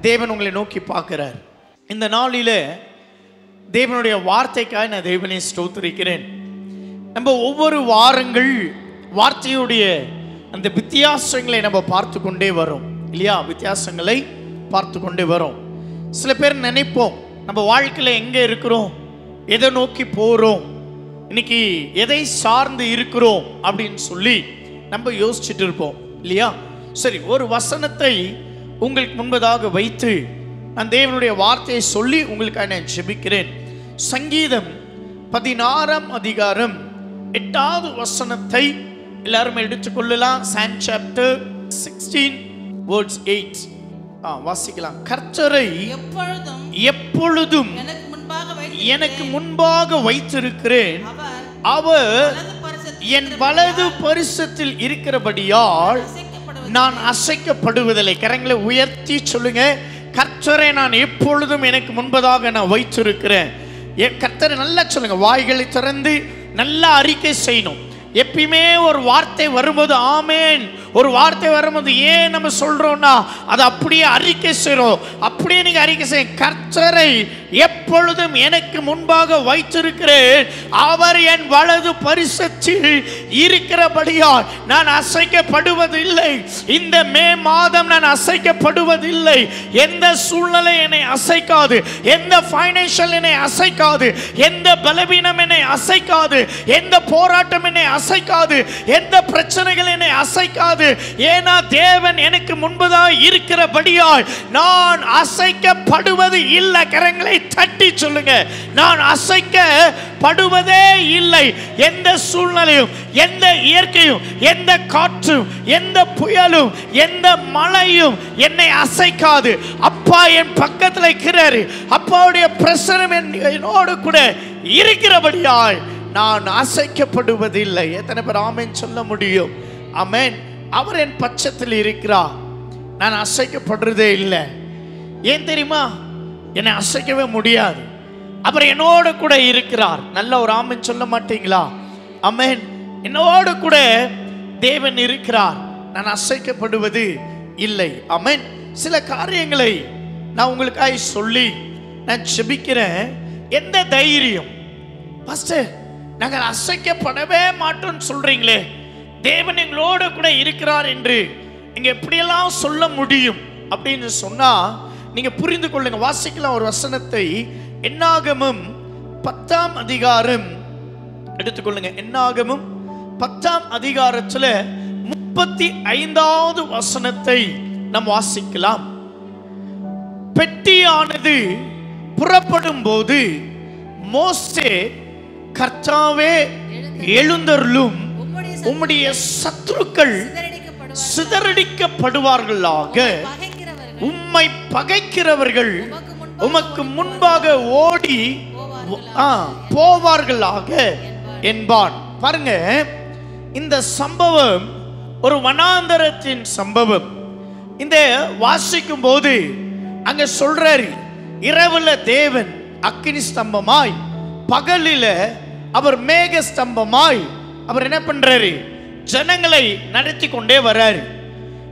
தேவன் உங்களை நோக்கி பார்க்கிறார். இந்த நாளிலே தேவனுடைய வார்த்தைக்காக நான் தேவனை ஸ்தோத்திரிக்கிறேன். நம்ம ஒவ்வொரு வாரங்கள் வார்த்தையுடைய அந்த வித்தியாசங்களை நம்ம பார்த்து கொண்டே வரோம் இல்லையா? வித்தியாசங்களை பார்த்து கொண்டே வரோம். சில பேர் நினைப்போம், நம்ம வாழ்க்கையில் எங்கே இருக்கிறோம், எதை நோக்கி போகிறோம், இன்னைக்கு எதை சார்ந்து இருக்கிறோம் அப்படின்னு சொல்லி நம்ம யோசிச்சுட்டு இருப்போம் இல்லையா? சரி, ஒரு வசனத்தை உங்களுக்கு முன்பதாக வைத்து நான் தேவனுடைய வார்த்தையை சொல்லி உங்களுக்காக நான் ஜெபிக்கிறேன். சங்கீதம் 16ஆம் அதிகாரம் 8வது வசனத்தை எல்லாரும் எடுத்துக்கொள்ளலாம். Psalm chapter 16 verse 8 வாசிக்கலாம். கர்த்தரை எப்பொழுதும் எனக்கு முன்பாக வைத்திருக்கிறேன், அவர் என் வலது பரிசத்தில் இருக்கிறபடியால் நான் அசைக்கப்படுவதில்லை. கரங்களை உயர்த்தி சொல்லுங்க, கர்த்தரை நான் எப்பொழுதும் எனக்கு முன்பதாக நான் வைத்திருக்கிறேன். கர்த்தரை நல்லா சொல்லுங்க, வாய்களை திறந்து நல்லா அறிக்கை செய்யணும். எப்பயுமே ஒரு வார்த்தை வரும்போது ஆமேன், ஒரு வார்த்தை வரும்போது ஏன் நம்ம சொல்றோம்னா அதை அப்படியே அறிக்கை செய்யறோம். அப்படியே நீங்க அறிக்கை செய்ய, கர்த்தரை எப்பொழுதும் எனக்கு முன்பாக வைத்திருக்கிறேன், அவர் என் வலது பரிசத்தில் இருக்கிறபடியால் நான் அசைக்கப்படுவதில்லை. இந்த மே மாதம் நான் அசைக்கப்படுவதில்லை. எந்த சூழ்நிலை என்னை அசைக்காது, எந்த ஃபைனான்சியல் என்னை அசைக்காது, எந்த பலவீனம் என்னை அசைக்காது, எந்த போராட்டம் என்னை அசைக்காது, எந்த பிரச்சனைகள் என்னை அசைக்காது. ஏனா தேவன் எனக்கு முன்பதாக இருக்கிறபடியால் நான் அசைக்கப்படுவது இல்லை. கரங்களை தட்டி சொல்லுங்க, நான் அசைக்கப்படுவதே இல்லை. எந்த சூழ்நிலையும், எந்த இயற்கையும், எந்த காற்றும், எந்த புயலும், எந்த மழையும் என்னை அசைக்காது. அப்பா என் பக்கத்தில் இருக்கிறாரு, அப்பாவுடைய பிரசனம் என்னோடு கூட இருக்கிறபடியால் நான் அசைக்கப்படுவதில்லை. எத்தனை பேர் ஆமென் சொல்ல முடியும்? ஆமென். அவர் என் பட்சத்தில் இருக்கிறார், நான் அசைக்கப்படுறதே இல்லை. ஏன் தெரியுமா? என்னை அசைக்கவே முடியாது. அவர் என்னோடு கூட இருக்கிறார். நல்ல ஒரு ஆமென் சொல்ல மாட்டீங்களா? ஆமென். என்னோடு கூட தேவன் இருக்கிறார், நான் அசைக்கப்படுவது இல்லை. ஆமென். சில காரியங்களை நான் உங்களுக்காக சொல்லி நான் ஜெபிக்கிறேன். எந்த தைரியம் பாஸ்டர், நாங்கள் அசைக்கப்படவே மாட்டோம்னு சொல்றீங்களே, தேவன் எங்களோட கூட இருக்கிறார் என்று நீங்க எப்படியெல்லாம் சொல்ல முடியும் அப்படின்னு சொன்னா நீங்க புரிந்து கொள்ளுங்க. வாசிக்கலாம் ஒரு வசனத்தை. என்னாகமம் 10ஆம் அதிகாரம் எடுத்துக்கொள்ளுங்க. என்னாகமம் 10ஆம் அதிகாரத்துல 35வது வசனத்தை நாம் வாசிக்கலாம். பெட்டியானது புறப்படும் போது மோசே, கர்த்தாவே எழுந்தருளும், உம்முடைய சத்துருக்கள் சிதறடிக்கப்படுவார்களாக, உம்மை பகைக்கிறவர்கள் உமக்கு முன்பாக ஓடி போவார்களாக என்பான். பாருங்க, இந்த சம்பவம் ஒரு வனாந்தரத்தின் சம்பவம். இந்த வாசிக்கும் போது அங்க சொல்றாரு, இரவுல தேவன் அக்கினி ஸ்தம்பமாய், பகலில அவர் மேக ஸ்தம்பமாய் அவர் என்ன பண்றாரு? ஜனங்களை நடத்தி கொண்டே வர்றாரு.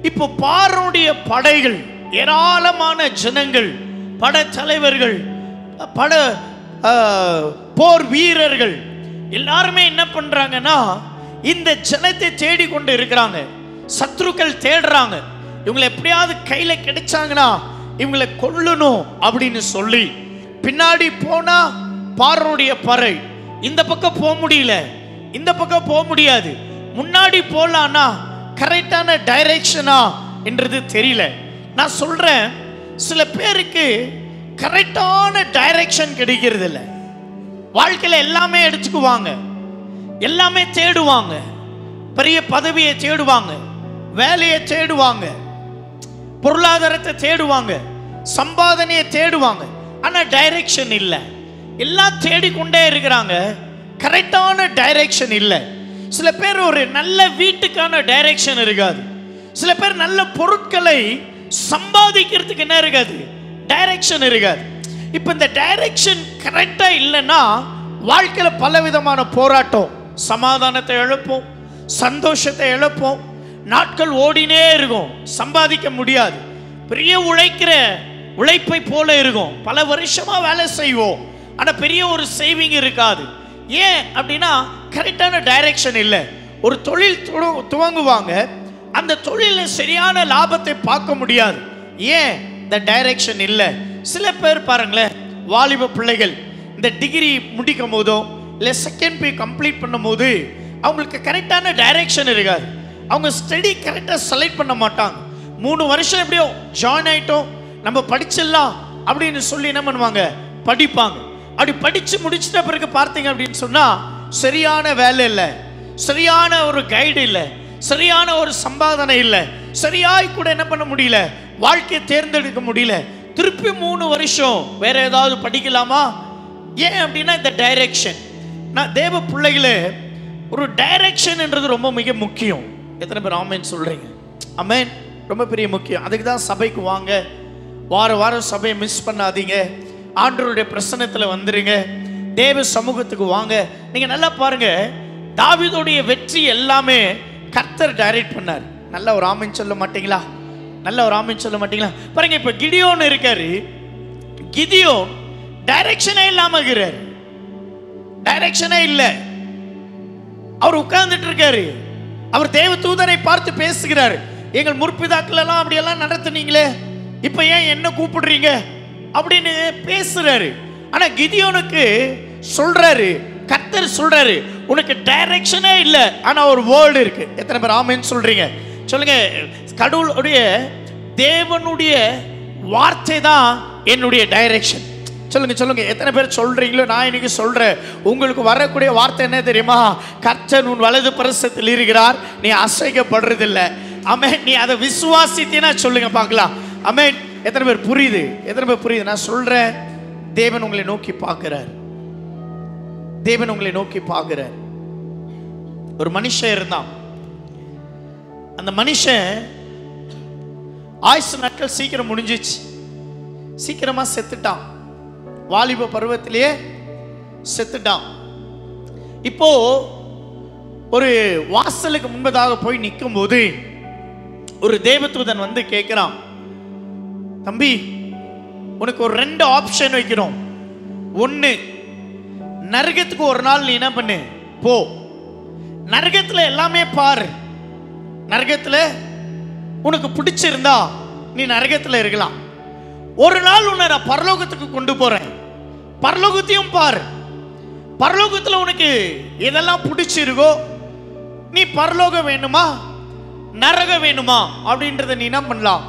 இப்போ பார்வோனுடைய படைகள், ஏராளமான ஜனங்கள், பட தலைவர்கள், பட போர் வீரர்கள் எல்லாருமே என்ன பண்றாங்கன்னா இந்த ஜனத்தை தேடிக்கொண்டு இருக்கிறாங்க. சத்ருக்கள் தேடுறாங்க, இவங்களை எப்படியாவது கையில கிடைச்சாங்கன்னா இவங்களை கொல்லணும் அப்படின்னு சொல்லி. பின்னாடி போனா பார்வோனுடைய படை, இந்த பக்கம் போக முடியல, இந்த பக்கம் போக முடியாது. முன்னாடி போலான்னா கரெக்டான டைரக்ஷனா என்றது தெரியல. நான் சொல்றேன், சில பேருக்கு கரெக்டான டைரக்ஷன் கிடைக்கிறது இல்லை. வாழ்க்கையில எல்லாமே எடுத்துக்குவாங்க, எல்லாமே தேடுவாங்க, பெரிய பதவியை தேடுவாங்க, வேலையை தேடுவாங்க, பொருளாதாரத்தை தேடுவாங்க, சம்பாதனையை தேடுவாங்க. ஆனா டைரக்ஷன் இல்லை. எல்லாம் தேடிக்கொண்டே இருக்கிறாங்க, கரெக்டான டைரக்ஷன் இல்லை. சில பேர் ஒரு நல்ல வீட்டுக்கான டைரக்ஷன் இருக்காது. சில பேர் நல்ல பொருட்களை சம்பாதிக்கிறதுக்கு என்ன இருக்காது? டைரக்ஷன் இருக்காது. இப்போ இந்த டைரக்ஷன் கரெக்டா இல்லைன்னா வாழ்க்கையில பல விதமான போராட்டம், சமாதானத்தை இழப்போம், சந்தோஷத்தை இழப்போம், நாட்கள் ஓடினே இருக்கும், சம்பாதிக்க முடியாது. பெரிய உழைக்கிற உழைப்பை போல இருக்கும். பல வருஷமா வேலை செய்வோம், ஆனா பெரிய ஒரு சேவிங் இருக்காது. ஏன் அப்படின்னா கரெக்டான டைரக்ஷன் இல்லை. ஒரு தொழில் துவங்குவாங்க, அந்த தொழிலில் சரியான லாபத்தை பார்க்க முடியாது. ஏன்? இந்த டைரக்ஷன் இல்லை. சில பேர் பாருங்களேன், வாலிப பிள்ளைகள் இந்த டிகிரி முடிக்கும் போதோ இல்லை செகண்ட் பி கம்ப்ளீட் பண்ணும் போது அவங்களுக்கு கரெக்டான டைரக்ஷன் இருக்காது. அவங்க ஸ்டடி கரெக்டாக செலக்ட் பண்ண மாட்டாங்க. 3 வருஷம் எப்படியோ ஜாயின் ஆகிட்டோம், நம்ம படிச்சிடலாம் அப்படின்னு சொல்லி என்ன பண்ணுவாங்க, படிப்பாங்க. அப்படி படித்து முடிச்சிட்ட பிறகு பார்த்தீங்க அப்படின்னு சொன்னால் சரியான வேலை இல்லை, சரியான ஒரு கைடு இல்லை, சரியான ஒரு சம்பாதனை இல்லை, சரியாய் கூட என்ன பண்ண முடியல, வாழ்க்கையை தேர்ந்தெடுக்க முடியல. திருப்பி 3 வருஷம் வேற ஏதாவது படிக்கலாமா? ஏன் அப்படின்னா இந்த டைரக்ஷன். நான் தேவ பிள்ளைகளே, ஒரு டைரக்ஷன் என்றது ரொம்ப மிக முக்கியம். எத்தனை பேர் ஆமேன் சொல்றீங்க? ஆமேன். ரொம்ப பெரிய முக்கியம். அதுக்கு தான் சபைக்கு வாங்க, வாரம் சபையை மிஸ் பண்ணாதீங்க, ஆண்டவருடைய பிரசன்னத்தில் வந்துருங்க, தேவ சமூகத்துக்கு வாங்க. நீங்க நல்லா பாருங்க, தாவீதுடைய வெற்றி எல்லாமே கர்த்தர் டைரக்ட் பண்ணார். நல்ல ஒரு ஆமேன் சொல்ல மாட்டீங்களா? நல்ல ஒரு ஆமேன் சொல்ல மாட்டீங்களா? பாருங்க, இப்ப கிடியோன் இருக்காரு. கிடியோன் டைரக்ஷனே இல்லாம இருக்கிறார். டைரக்ஷனே இல்லை. அவர் உட்கார்ந்துட்டு இருக்காரு. அவர் தேவ தூதரை பார்த்து பேசுகிறார். எங்கள் முற்பிதாக்கள் எல்லாம் அப்படியெல்லாம் நடத்துனீங்களே, இப்ப ஏன் என்ன கூப்பிடுறீங்க அப்படின்னு பேசுறாரு. ஆனா கிதியோனுக்கு சொல்றாரு, கர்த்தர் சொல்றாரு, உனக்கு டைரக்ஷனே இல்லை, ஆனா ஒரு வேர்டு இருக்கு. எத்தனை பேர் ஆமென் சொல்றீங்க? சொல்லுங்க. கடவுளுடைய தேவனுடைய வார்த்தை தான் என்னுடைய டைரக்ஷன். சொல்லுங்க சொல்லுங்க. எத்தனை பேர் சொல்றீங்களோ? நான் இன்னைக்கு சொல்றேன், உங்களுக்கு வரக்கூடிய வார்த்தை என்ன தெரியுமா? கர்த்தர் உன் வலது பரிசத்தில் இருக்கிறார், நீ அசைக்கப்படுறதில்லை. ஆமென். நீ அதை விசுவாசித்தீனா சொல்லுங்க பார்க்கலாம். ஆமென். எத்தனை பேர் புரியுது? எத்தனை பேர் புரியுது? நான் சொல்றேன், தேவன் உங்களை நோக்கி பார்க்கிறார். தேவன் உங்களை நோக்கி பார்க்கிறார். ஒரு மனுஷன் இருந்தான். அந்த மனுஷன் ஆயுசு நாட்கள் சீக்கிரம் முடிஞ்சிச்சு, சீக்கிரமா செத்துட்டான். வாலிப பருவத்திலேயே செத்துட்டான். இப்போ ஒரு வாசலுக்கு முன்பதாக போய் நிற்கும் போது ஒரு தேவதூதன் வந்து கேட்கிறான், தம்பி, உனக்கு ஒரு 2 ஆப்ஷன் வைக்கிறோம். ஒன்று, நரகத்துக்கு ஒரு நாள் நீ என்ன பண்ணு, போ. நரகத்துல எல்லாமே பாரு. நரகத்துல உனக்கு பிடிச்சிருந்தா நீ நரகத்துல இருக்கலாம். ஒரு நாள் உன்னை நான் பரலோகத்துக்கு கொண்டு போறேன், பரலோகத்தையும் பாரு. பரலோகத்துல உனக்கு எதெல்லாம் பிடிச்சிருக்கோ, நீ பரலோகம் வேணுமா நரகம் வேணுமா அப்படின்றத நீ என்ன பண்ணலாம்,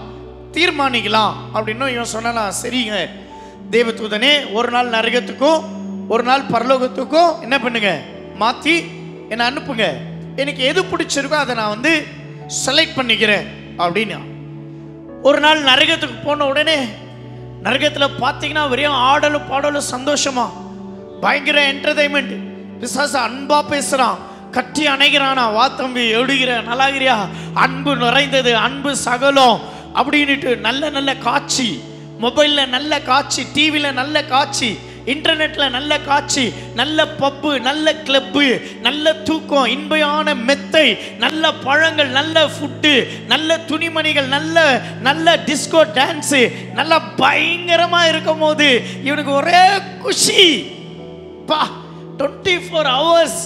தீர்மானிக்கலாம் அப்படின்னு இவன் சொன்னா, சரிங்க தேவதூதனே, ஒரு நாள் நரகத்துக்கும் ஒரு நாள் பரலோகத்துக்கும் என்ன பண்ணுங்க, மாத்தி என்னை அனுப்புங்க. எனக்கு எது பிடிச்சிருக்கோ அதை நான் வந்து செலக்ட் பண்ணிக்கிறேன் அப்படின்னு. ஒரு நாள் நரகத்துக்கு போன உடனே நரகத்தில் பார்த்தீங்கன்னா வெறும் ஆடலும் பாடலும் சந்தோஷமா, பயங்கர என்டர்டைன்மெண்ட். பிசாசு அன்பா பேசுறான், கட்டி அணைகிறானா, வா தம்பி எழுகிற நல்லாகிறியா, அன்பு நிறைந்தது, அன்பு சகலம் அப்படின்னுட்டு நல்ல நல்ல காட்சி, மொபைல்ல நல்ல காட்சி, டிவில நல்ல காட்சி, இன்டர்நெட்ல நல்ல காட்சி, நல்ல பப்பு, நல்ல கிளப்பு, நல்ல தூக்கம், இன்பையான மெத்தை, நல்ல பழங்கள், நல்ல ஃபுட்டு, நல்ல துணிமணிகள், நல்ல நல்ல டிஸ்கோ டான்ஸு, நல்ல பயங்கரமா இருக்கும் போது இவனுக்கு ஒரே குஷி. பா, 24 hours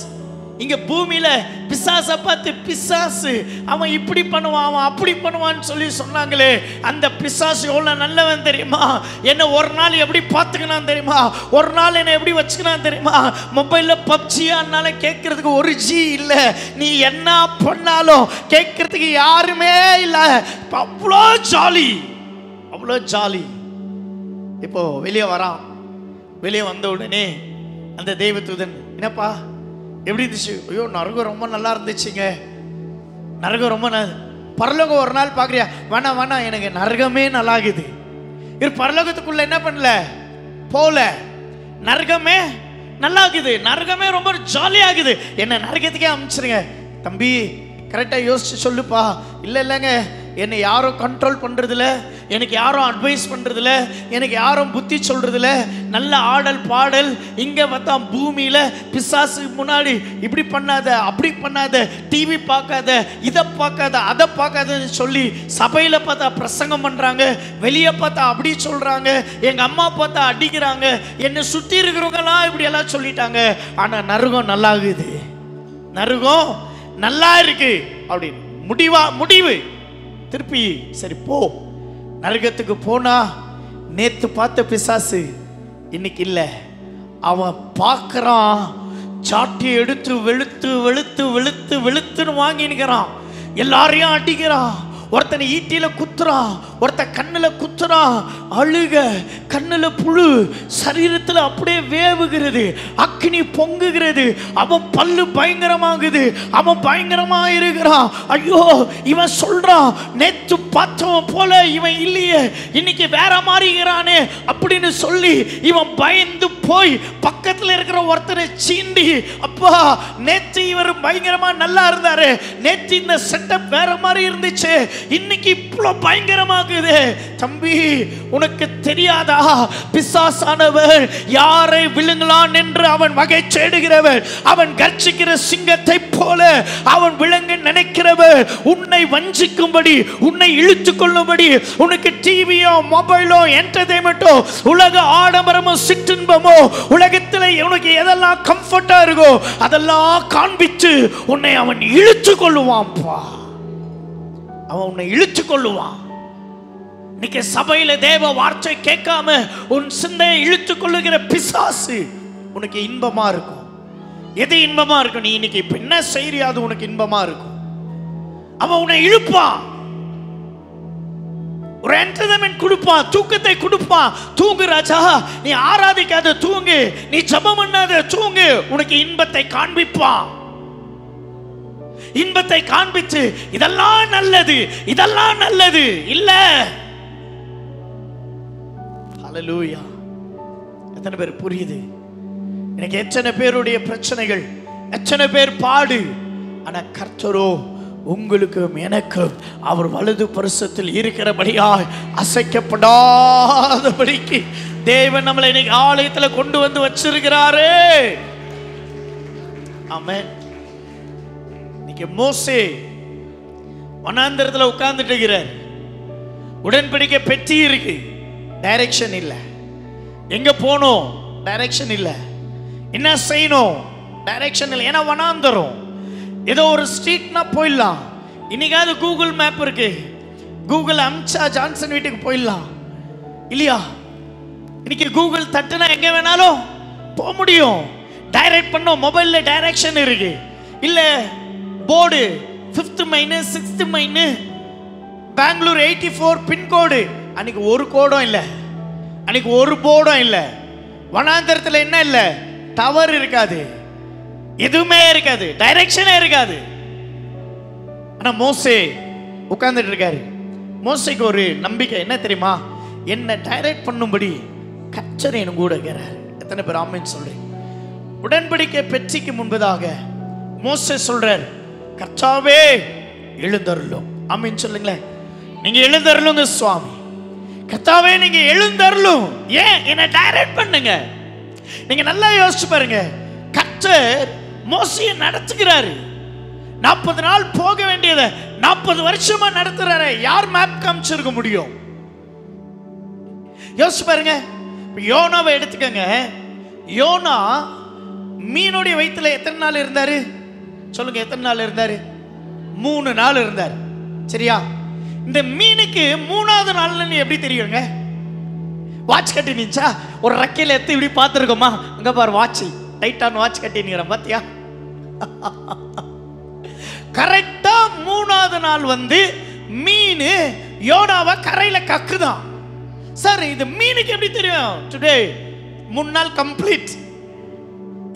இங்க பூமியில பிசாசை பார்த்து, பிசாசு அவன் இப்படி பண்ணுவான், அவன் அப்படி பண்ணுவான்னு சொல்லி சொன்னாங்களே, அந்த பிசாசு எவ்வளவு நல்லவன் தெரியுமா? என்ன ஒரு நாள் எப்படி பார்த்துக்கணும் தெரியுமா? ஒரு நாள் என்ன எப்படி வச்சுக்கணும் தெரியுமா? மொபைல்ல பப்ஜியானால கேட்கறதுக்கு ஒரு ஜி இல்லை, நீ என்ன பண்ணாலும் கேட்கறதுக்கு யாருமே இல்லை. அவ்வளோ ஜாலி, அவ்வளோ ஜாலி. இப்போ வெளியே வரான். வெளியே வந்த உடனே அந்த தேவதூதன், என்னப்பா எப்படி இருந்துச்சு? ஐயோ, நரகம் ரொம்ப நல்லா இருந்துச்சுங்க, நரகம் ரொம்ப பரலோகம் ஒரு நாள் பார்க்குறியா? வேணாம் வேணாம், எனக்கு நரகமே நல்லாகுது. இது பரலோகத்துக்குள்ள என்ன பண்ணல, போல, நரகமே நல்லாகுது, நரகமே ரொம்ப ஜாலியாகுது, என்ன நரகத்துக்கே அனுப்பிச்சிருங்க. தம்பி கரெக்டாக யோசிச்சு சொல்லுப்பா. இல்லை இல்லைங்க, என்னை யாரும் கண்ட்ரோல் பண்ணுறதில்ல, எனக்கு யாரும் அட்வைஸ் பண்ணுறதில்ல, எனக்கு யாரும் புத்தி சொல்கிறதில்ல. நல்ல ஆடல் பாடல். இங்கே பார்த்தா பூமியில் பிசாசு முன்னாடி இப்படி பண்ணாத, அப்படி பண்ணாத, டிவி பார்க்காத, இதை பார்க்காத, அதை பார்க்காதன்னு சொல்லி சபையில் பார்த்தா பிரசங்கம் பண்ணுறாங்க, வெளியே பார்த்தா அப்படி சொல்கிறாங்க, எங்கள் அம்மா பார்த்தா அடிக்கிறாங்க, என்னை சுற்றி இருக்கிறவங்கலாம் இப்படி எல்லாம் சொல்லிட்டாங்க. ஆனால் நரகம் நல்லா இருக்குது, நரகம் நல்லா இருக்கு அப்படின்னு முடிவு. திருப்பி சரி போ, நரகத்துக்கு போனா நேத்து பார்த்த பிசாசு இன்னைக்கு இல்லை. அவன் பார்க்கறான், சாட்டியை எடுத்து வெளுத்து வெளுத்து வெளுத்து வெளுத்துன்னு வாங்கினுக்கிறான், எல்லாரையும் அடிக்கிறான், ஒருத்தனை ஈட்டியில குத்துறான், ஒருத்த கண்ணில் குத்துறான், அழுக, கண்ணில் புழு, சரீரத்தில் அப்படியே வேவுகிறது, அக்னி பொங்குகிறது, அவன் பல்லு பயங்கரமாகுது, அவன் பயங்கரமா இருக்கிறான். ஐயோ, இவன் சொல்றான் நேற்று பார்த்தவன் போல இவன் இல்லையே, இன்னைக்கு வேற மாறிக்கிறானே அப்படின்னு சொல்லி இவன் பயந்து போய் பக்கத்தில் இருக்கிற ஒருத்தரை சீண்டி, அப்பா நேற்று இவர் பயங்கரமா நல்லா இருந்தாரு, நேற்று இந்த செட்டப் வேற மாதிரி இருந்துச்சு, இன்னைக்கு இவ்வளவு பயங்கரமாகுது. தம்பி, உனக்கு தெரியாதா? பிசாசானவர் யாரை விழுங்கலான் என்று அவன் வகை தேடுகிறவர், அவன் கர்ச்சிக்கிற சிங்கத்தை போல அவன் விழுங்க நினைக்கிறவர், உன்னை வஞ்சிக்கும்படி, உன்னை இழுத்து கொள்ளும்படி, உனக்கு டிவியோ மொபைலோ என்டர்டெயின்மெண்டோ உலக ஆடம்பரமோ சிற்றின்பமோ உலகத்தில் உனக்கு எதெல்லாம் கம்ஃபர்ட்டா இருக்கோ அதெல்லாம் காண்பித்து உன்னை அவன் இழுத்து கொள்ளுவான்ப்பா. அவன் உன்னை இழுத்து கொள்ளுவான். இன்னைக்கு சபையில தேவ வார்த்தை கேட்காம உன் சிந்தையை இழுத்து கொள்ளுகிற பிசாசு உனக்கு இன்பமா இருக்கும். எது இன்பமா இருக்கும்? நீ இன்னைக்கு இப்ப என்ன செய்யறியா அது உனக்கு இன்பமா இருக்கும். அவன் உன்னை இழுப்பான், ஒரு என்டர்டைன்மெண்ட் கொடுப்பான், தூக்கத்தை கொடுப்பான். தூங்கு ராஜா, நீ ஆராதிக்காத தூங்கு, நீ ஜெபம் பண்ணாத தூங்கு, உனக்கு இன்பத்தை காண்பிப்பான். இன்பத்தை காண்பித்து இதெல்லாம் நல்லது, இதெல்லாம் நல்லது இல்ல. ஹல்லேலூயா. எத்தனை பேர் புரியுது? எனக்கு எத்தனை பேருடைய பிரச்சனைகள், எத்தனை பேர் பாடு, ஆனா கர்த்தரோ உங்களுக்கும் எனக்கும் அவர் வலது பரிசத்தில் இருக்கிறபடியாய் அசைக்கப்படாதபடிக்கு தேவன் நம்மளை இன்னைக்கு ஆலயத்துல கொண்டு வந்து வச்சிருக்கிறாரே. ஆமென். மோசே வனாந்தரத்தில் உட்கார்ந்துட்டு இருக்கிறார். உடன்படிக்கை பெட்டி இருக்கு, டைரக்ஷன் இல்ல. எங்க போனோம்? டைரக்ஷன் இல்ல. என்ன செய்யணும்? டைரக்ஷன் இல்லை. ஏன்னா வனாந்தரம். ஏதோ ஒரு ஸ்ட்ரீட்னா போயிடலாம். இன்னைக்காவது கூகுள் மேப் இருக்கு, கூகுள் அமிச்சா ஜான்சன் வீட்டுக்கு போயிடலாம் இல்லையா? இன்னைக்கு கூகுள் தட்டுனா எங்க வேணாலும் போக முடியும். டைரக்ட் பண்ணோம், மொபைல்ல டைரக்ஷன் இருக்கு. இல்ல போர்டு 5th மைன் 6th மைன் பெங்களூர் 84 பின்கோடு. அன்னைக்கு ஒரு கோடும் இல்லை, அன்னைக்கு ஒரு போர்டும் இல்லை. வனாந்தரத்தில் என்ன இல்லை? டவர் இருக்காது, எதுவுமே இருக்காது, டைரக்ஷனே இருக்காது. ஆனா மோசே உட்கார்ந்துட்டு இருக்காரு. மோசேக்கு ஒரு நம்பிக்கை என்ன தெரியுமா? என்ன டைரக்ட் பண்ணும்படி கர்த்தர் என் கூட இருக்கிறார். எத்தனை பேர் ஆமென் சொல்றீங்க? உடன்படிக்கை பெட்டிக்கு முன்பதாக மோசே சொல்றார், கர்த்தாவே எழுந்தருளும். ஆமென் சொல்லுங்களேன். நீங்க எழுந்தருளுங்க சுவாமி. கர்த்தாவே நீங்க எழுந்தருளும். ஏன்? என்ன டைரக்ட் பண்ணுங்க. நீங்க நல்லா யோசிச்சு பாருங்க. கர்த்தர் மோசேயை நடத்துகிறாரு. 40 நாள் போக வேண்டியதை 40 வருஷமா நடத்துறாரு. யார் மேப் காமிச்சிருக்க முடியும்? யோசிச்சு பாருங்க. யோனாவை எடுத்துக்கங்க. யோனா மீனுடைய வயிற்றுல எத்தனை நாள் இருந்தாரு? சொல்லுங்க, எத்தனை நாள் இருந்தாரு? 3 நாள் இருந்தார். சரியா? இந்த மீனுக்கு 3வது நாள்னு எப்படி தெரியுங்க? வாட்ச் கட்டி நிச்சா ஒரு ரக்கையில எடுத்து இப்படி பார்த்துருக்கோமா? அங்க பாரு வாட்ச், டைட்டான வாட்ச் கட்டி நிக்கிற பாத்தியா? கரெக்டா 3வது நாள் வந்து மீன் யோனாவை கரையில கக்குதான். சார், இது மீனுக்கு எப்படி தெரியும்? டுடே 3 நாள் கம்ப்ளீட்.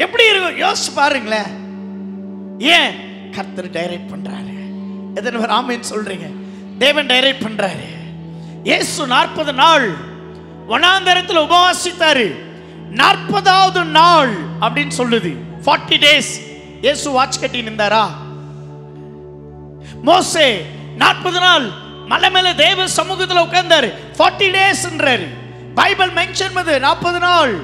எப்படி இருக்கும் யோசிச்சு பாருங்களேன். ஏன்? கர்த்தர் டைரக்ட் பண்றாரு. எத்தனை பேர் ஆமென் சொல்றீங்க? தேவன் டைரக்ட் பண்றாரு. இயேசு 40 நாள் வனாந்தரத்தில் உபவாசித்தாரு. 40வது நாள் அப்படின்னு சொல்லுது. 40 days இயேசு வாட்ச் கட்டி நின்றாரா? மோசே 40 நாள் மலை மேல தேவ சமூகத்துல உட்கார்ந்தாரு. 40 டேஸ்ன்றாரு. பைபிள் மென்ஷன் பண்ணுது 40 நாள்.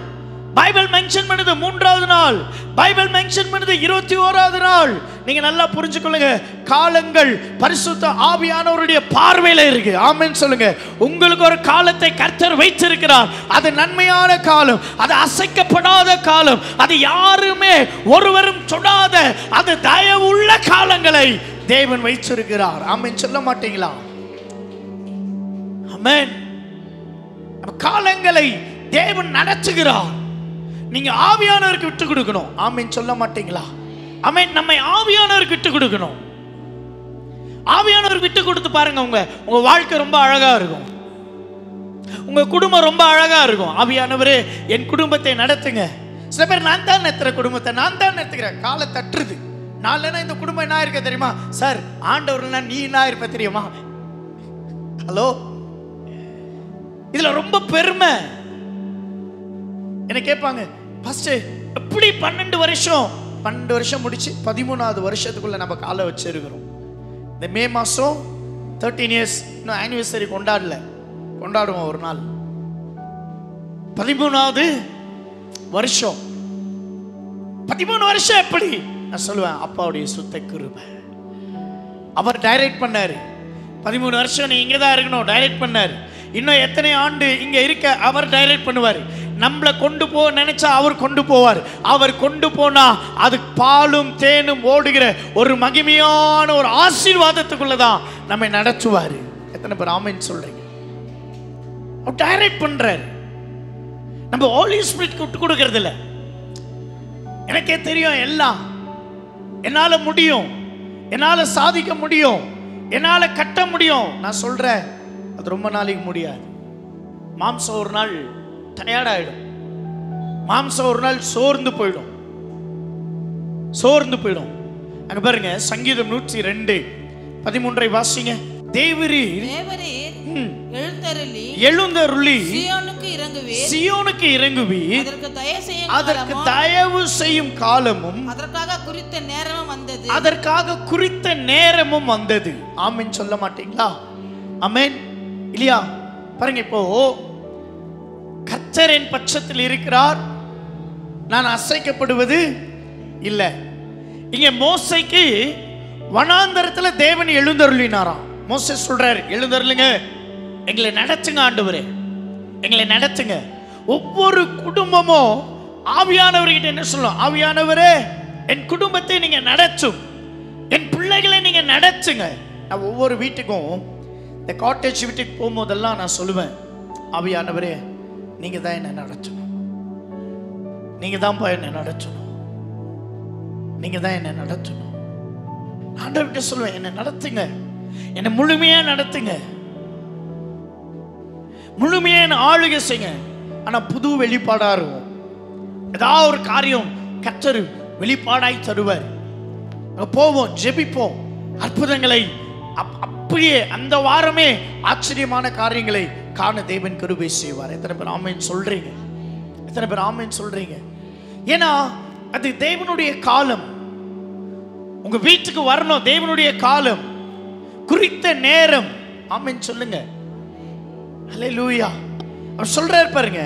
பைபிள் மென்ஷன் பண்ணுது 3வது நாள். பைபிள் மென்ஷன் பண்ணுது 21வது நாள். நீங்க நல்லா புரிஞ்சுக்கொள்ளுங்க, காலங்கள் பரிசுத்த ஆவியானவருடைய பார்வையில இருக்கு. ஆமென் சொல்லுங்க. உங்களுக்கு ஒரு காலத்தை கர்த்தர் வைத்திருக்கிறார். அது நன்மையான காலம், அது அசைக்கப்படாத காலம், அது யாருமே ஒருவரும் தொடாத அது தயவுள்ள காலங்களை தேவன் வைத்திருக்கிறார். ஆமென் சொல்ல மாட்டீங்களா? ஆமென். காலங்களை தேவன் நடத்துகிறார். நீங்க ஆவியானவருக்கு விட்டு கொடுக்கணும். ஆமென் சொல்ல மாட்டீங்களா? ஆமென். நம்ம ஆவியானவருக்கு விட்டு கொடுக்கணும். ஆவியானவருக்கு விட்டு கொடுத்து பாருங்க, உங்க வாழ்க்கை ரொம்ப அழகா இருக்கும். உங்க குடும்பம் ரொம்ப அழகா இருக்கும். ஆவியானவரே என் குடும்பத்தை நடத்துங்க. சில பேர் நான் தான் நடத்துற குடும்பத்தை, நான் தான் நடத்துகிறேன். காலை தட்டுறது. நாளைனா இந்த குடும்பம் என்ன இருக்க தெரியுமா? சார் ஆண்டவர்னா நீ என்ன இருப்ப தெரியுமா? ஹலோ, இதுல ரொம்ப பெருமை. என்ன கேட்பாங்க, ஃபர்ஸ்ட் எப்படி 12 வருஷம் முடிச்சு 13வது வருஷத்துக்குள்ள நம்ம காலை வச்சிருக்கிறோம். இந்த மே மாசம் 13 இயர்ஸ் இன்னும் ஆனிவர்சரி கொண்டாடுவோம் ஒரு நாள். 13வது வருஷம். 13 வருஷம் எப்படி? நான் சொல்லுவேன், அப்பாவுடைய சுத்த கிருபை. அவர் டைரக்ட் பண்ணாரு. 13 வருஷம் நீ இங்கே தான் இருக்கணும், டைரக்ட் பண்ணாரு. இன்னும் எத்தனை ஆண்டு இங்க இருக்க அவர் டைரக்ட் பண்ணுவார். நம்மளை கொண்டு போ நினைச்சா அவர் கொண்டு போவார். அவர் கொண்டு போனா அது பாலும் தேனும் ஓடுகிற ஒரு மகிமையான ஒரு ஆசீர்வாதத்துக்குள்ளதான் நம்மை நடத்துவார். எத்தனை பேர் ஆமென் சொல்றீங்க? அவர் டைரக்ட் பண்றாரு. நம்ம ஹோலி ஸ்பிரிட் விட்டு கொடுக்கறது இல்லை. எனக்கே தெரியும், எல்லாம் என்னால முடியும், என்னால சாதிக்க முடியும், என்னால கட்ட முடியும். நான் சொல்றேன், அது ரொம்ப நாளைக்கு முடியாது. மாம்சம் ஒரு நாள் டயர்டாயிடும். மாம்சம் ஒரு நாள் சோர்ந்து போயிடும். அங்க பாருங்க, சங்கீதம் 102:13 வாசிங்க. தேவரீர் எழுந்தருளி சீயோனுக்கு இறங்குவீர், அதற்கு தயவு செய்யும் காலமும் அதற்காக குறித்த நேரமும் வந்தது. ஆமென் சொல்ல மாட்டீங்களா? ஆமென் இல்லையா? பாருங்க, இப்போ கர்த்தர் என் பட்சத்தில் இருக்கிறார், நான் அசைக்கப்படுவது இல்லை. இங்க மோசேக்கு வனாந்தரத்துல தேவன் எழுந்தருளினாராம். மோசே சொல்றாரு, எழுந்தருளுங்க, எங்களை நடத்துங்க ஆண்டவரே, எங்களை நடத்துங்க. ஒவ்வொரு குடும்பமும் ஆவியானவர்கிட்ட என்ன சொல்லணும்? ஆவியானவரே என் குடும்பத்தை நீங்க நடத்தும், என் பிள்ளைகளை நீங்க நடத்துங்க. நான் ஒவ்வொரு வீட்டுக்கும், இந்த காட்டேஜ் வீட்டுக்கு போகும்போதெல்லாம் நான் சொல்லுவேன், ஆவியானவரே நீங்க தான் என்ன நடத்தணும், நீங்க தான் என்ன நடத்தணும், நீங்க தான் என்ன நடத்தணும். ஆண்டவர்கிட்ட சொல்லுவேன், என்ன நடத்துங்க, என்னை முழுமையா நடத்துங்க, முழுமையா என்ன ஆளுகை செய்யுங்க. ஆனா புது வெளிப்பாடா இருக்கும். ஏதாவது ஒரு காரியம் கர்த்தர் வெளிப்பாடாய் தருவார். போவோம், ஜெபிப்போம், அற்புதங்களை அப்படியே அந்த வாரமே ஆச்சரியமான காரியங்களை காண தேவன் கிருபை செய்வார். எத்தனை பேர் ஆமென் சொல்றீங்க? எத்தனை பேர் ஆமென் சொல்றீங்க? ஏன்னா அது தேவனுடைய காலம். உங்க வீட்டுக்கு வரணும், தேவனுடைய காலம், குறித்த நேரம். ஆமென் சொல்லுங்க. அல்லேலூயா. அவர் சொல்றாரு பாருங்க,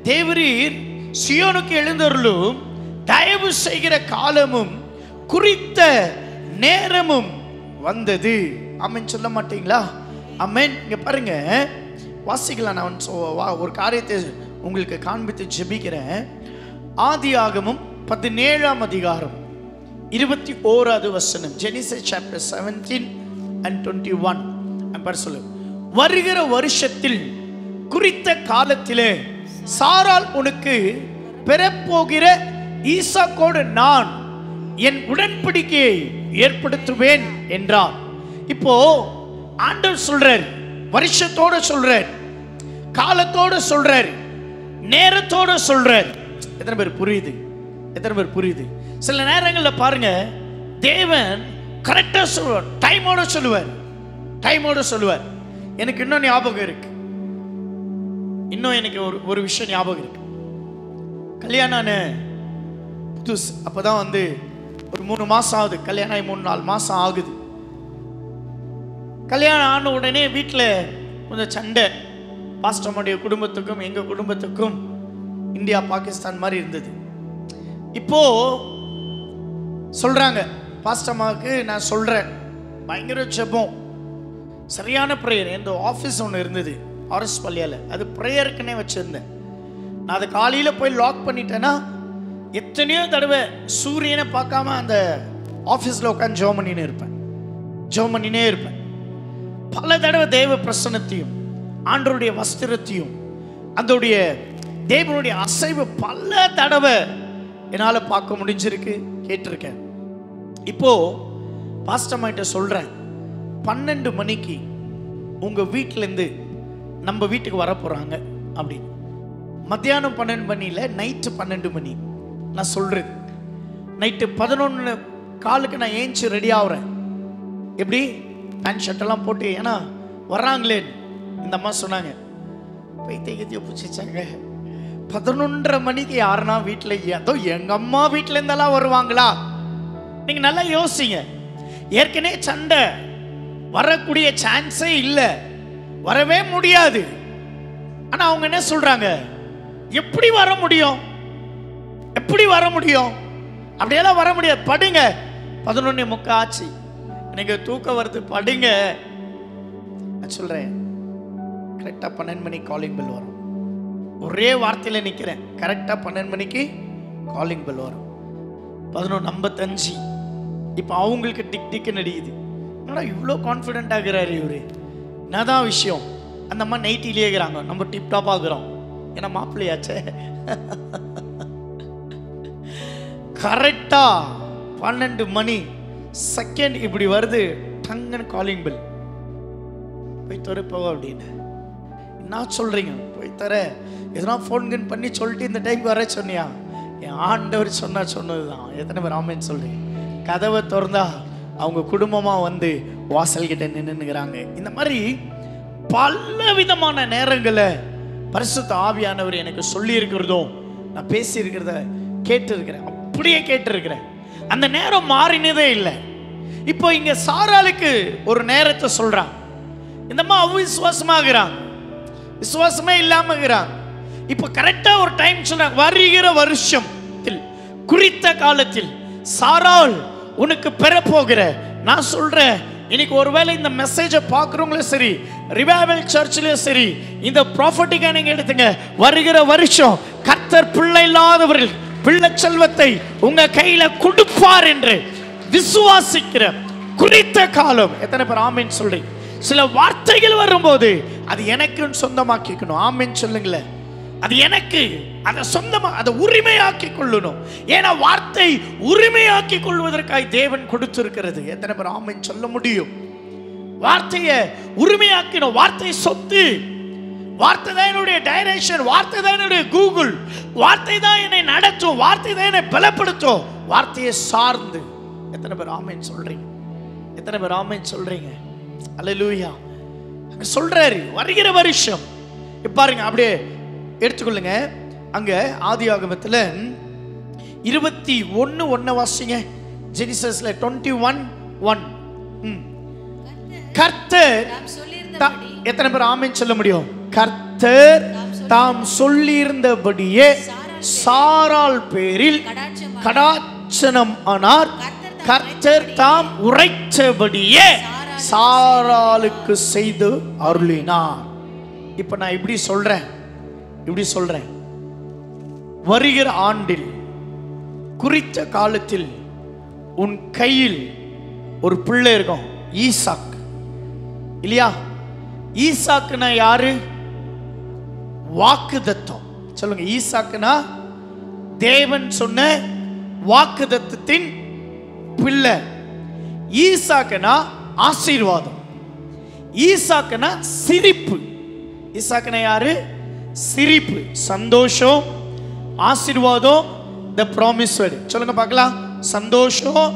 தேவரீர் சீயோனுக்கு எழுந்தருளும், தயவு செய்கிற காலமும் குறித்த நேரமும் வந்தது. ஆமென் சொல்ல மாட்டீங்களா? ஆமென். இங்க பாருங்க, வாசிக்கலாம். நான் ஒரு காரியத்தை உங்களுக்கு காண்பித்து ஜெபிக்கிறேன். ஆதியாகமம் 17ஆம் அதிகாரம் 21வது வசனம். Genesis chapter 17:21. சொல்லு, வருகிற வருஷத்தில் குறித்த காலத்திலே சாராள் உனக்கு பெறப்போகிற ஈசாக்கோடு நான் என் உடன்படிக்கையை ஏற்படுத்துவேன் என்றார். இப்போ ஆண்டவர் சொல்றார், வருஷத்தோட சொல்றார், காலத்தோட சொல்றார், நேரத்தோட சொல்றார். எத்தனை பேர் புரியுது? எத்தனை பேர் புரியுது? சில நேரங்களில் பாருங்க, தேவன் கரெக்டா சொல்லுவார், டைமோட சொல்லுவார், டைமோட சொல்லுவார். எனக்கு இன்னும் ஞாபகம் இருக்கு, இன்னும் எனக்கு ஒரு விஷயம் ஞாபகம் இருக்கு. கல்யாணம் புதுசு, அப்பதான் ஒரு 3 மாசம் ஆகுது, கல்யாணம் 3-4 மாசம் ஆகுது. கல்யாணம் ஆன உடனே வீட்டில் கொஞ்சம் சண்டை. பாஸ்டம்மாவுடைய குடும்பத்துக்கும் எங்கள் குடும்பத்துக்கும் இந்தியா பாகிஸ்தான் மாதிரி இருந்தது. இப்போ சொல்கிறாங்க, பாஸ்டம்மாவுக்கு நான் சொல்கிறேன், பயங்கர ஜெபம், சரியான ப்ரேயர். எந்த ஆஃபீஸ் ஒன்று இருந்தது ஆர்எஸ் பள்ளியால், அது ப்ரேயருக்குன்னே வச்சுருந்தேன். நான் அதை காலையில் போய் லாக் பண்ணிட்டேன்னா எத்தனையோ தடவை சூரியனை பார்க்காம அந்த ஆஃபீஸில் உட்காந்து ஜெபம் பண்ணினே இருப்பேன். பல தடவை தேவ பிரசன்னத்தையும் ஆண்டவருடைய வஸ்திரத்தையும் அதோடைய தேவனுடைய அசைவு பல தடவை என்னால் பார்க்க முடிஞ்சிருக்கு, கேட்டிருக்கேன். இப்போ பாஸ்டர்மாட்ட சொல்கிறேன், 12 மணிக்கு உங்கள் வீட்டிலேருந்து நம்ம வீட்டுக்கு வர போகிறாங்க அப்படின்னு. மத்தியானம் 12 மணியில் நைட்டு 12 மணி நான் சொல்கிறது. நைட்டு 11:15 நான் ஏஞ்சி ரெடி ஆகுறேன். எப்படி பேண்ட் ஷர்ட்டெல்லாம் போட்டு, ஏன்னா வர்றாங்களே இந்த அம்மா சொன்னாங்க. பைத்தியத்தையும் பிடிச்சிச்சாங்க. 11:30 மணிக்கு யாருன்னா வீட்டில், ஏதோ எங்கள் அம்மா வீட்டில் இருந்தெல்லாம் வருவாங்களா? நீங்கள் நல்லா யோசிங்க. ஏற்கனவே சண்டை, வரக்கூடிய சான்ஸே இல்லை, வரவே முடியாது. ஆனால் அவங்க என்ன சொல்கிறாங்க, எப்படி வர முடியும், எப்படி வர முடியும், அப்படியெல்லாம் வர முடியாது, படுங்க. 11:30 ஆச்சு, எனக்கு தூக்கம் வருது, படுங்க. நான் சொல்கிறேன், கரெக்டாக 12 மணிக்கு காலிங் பெல் வரும். ஒரே வார்த்தையில் நிற்கிறேன், கரெக்டாக 12 மணிக்கு காலிங் பெல் வரும். 11:55. இப்போ அவங்களுக்கு டிக் டிக்கு நடிக்குது. என்னடா இவ்வளோ கான்ஃபிடென்ட் ஆகுறாரு இவரு, என்னதான் விஷயம்? அந்த அம்மா நைட்டிலே இருக்கிறாங்க, நம்ம டிப்டாப் ஆகுறோம், ஏன்னா மாப்பிள்ளையாச்சே. கரெக்டா 12 மணி செகண்ட் இப்படி வருது, டங்கன்னு காலிங் பெல். போய் தரப்போ அப்படின்னு என்ன சொல்றீங்க? போய் தர, எதனா ஃபோன் கன் பண்ணி சொல்லிட்டு இந்த டைம் வர சொன்னியா? என் ஆண்டவர் சொன்னதுதான். எத்தனை பேர் ஆமேன்னு சொல்றீங்க? கதவை திறந்தா அவங்க குடும்பமாக வந்து வாசல்கிட்ட நின்றுங்கிறாங்க. இந்த மாதிரி பல விதமான நேரங்களை பரிசுத்த ஆவியானவர் எனக்கு சொல்லி இருக்கிறதும் நான் பேசி இருக்கிறத கேட்டிருக்கிறேன், அப்படியே கேட்டிருக்கிறேன். அந்த நேரம் மாறினதே இல்லை. இப்போ இங்க சாராளுக்கு ஒரு நேரத்தை சொல்றான். இந்த அம்மா அவிசுவாசமாகிறாங்க, விசுவாசமே இல்லாம இருக்கிறாங்க. இப்போ கரெக்டா ஒரு டைம் சொல்றாங்க, வருகிற வருஷத்தில் குறித்த காலத்தில் சாராள் உனக்கு பெற போகிற. நான் சொல்றேன், இன்னைக்கு ஒருவேளை இந்த மெசேஜை பார்க்குறவங்களும் சரி, ரிவைவல் சர்ச்சிலும் சரி, இந்த ப்ராஃபட்டிக்கா நீங்க எடுத்துங்க, வருகிற வருஷம் கர்த்தர் பிள்ளை இல்லாதவர்கள் பிள்ளை செல்வத்தை உங்க கையில கொடுப்பார் என்று விசுவாசிக்கிற குறித்த காலம். எத்தனை பேர் ஆமேன் சொல்றீங்க? சில வார்த்தைகள் வரும்போது அது எனக்குன்னு சொந்தமாக்கிக்கணும். ஆமேன் சொல்லுங்களேன். அது எனக்கு, அதை சொந்தமா, அதை உரிமையாக்கி கொள்ளணும். ஏன்னா வார்த்தை உரிமையாக்கி கொள்வதற்காக தேவன் கொடுத்திருக்கிறது. எத்தனை பேர் ஆமேன் சொல்ல முடியும்? வார்த்தையை உரிமையாக்கணும். வார்த்தை சொத்து, வார்த்தை தான் என்னுடைய டைரக்ஷன், வார்த்தை தான் என்னுடைய கூகுள், வார்த்தை தான் என்னை நடத்தும், வார்த்தை தான் என்னை பலப்படுத்தும். வார்த்தையை சார்ந்து எத்தனை பேர் ஆமேன் சொல்றீங்க? எத்தனை பேர் ஆமேன் சொல்றீங்க? அல்லேலூயா. அங்க சொல்றாரு வருகிற வருஷம். பாருங்க, அப்படியே எடுத்துக்கொள்ளுங்க. அங்க ஆதியாகமத்துல 21:1 வாசிங்க. ஜெனிசஸ்ல 21:1. கர்த்தர், எத்தனை பேர் ஆமென் சொல்ல முடியும்? கர்த்தர் தாம் சொல்லியிருந்தபடியே சாராள் பேரில் கடாட்சணம் ஆனார். கர்த்தர் தாம் உரைத்தபடியே சாராளுக்கு செய்து அருளினார். இப்ப நான் இப்படி சொல்றேன், வருகிற ஆண்டில் குறித்த காலத்தில் உன் கையில் ஒரு பிள்ளை இருக்கும், ஈசாக். இல்லையா? ஈசாக்குனா யாரு? வாக்குதத்தம். சொல்லுங்க, ஈசாக்குனா தேவன் சொன்ன வாக்குதத்தத்தின் பிள்ளை. ஈசாக்குனா ஆசீர்வாதம். ஈசாக்குனா சிரிப்பு. ஈசாக்குனா யாரு? சிரிப்பு, சந்தோஷம், ஆசீர்வாதம். the promised word. சொல்லுங்க பார்க்கலாம். சந்தோஷம்,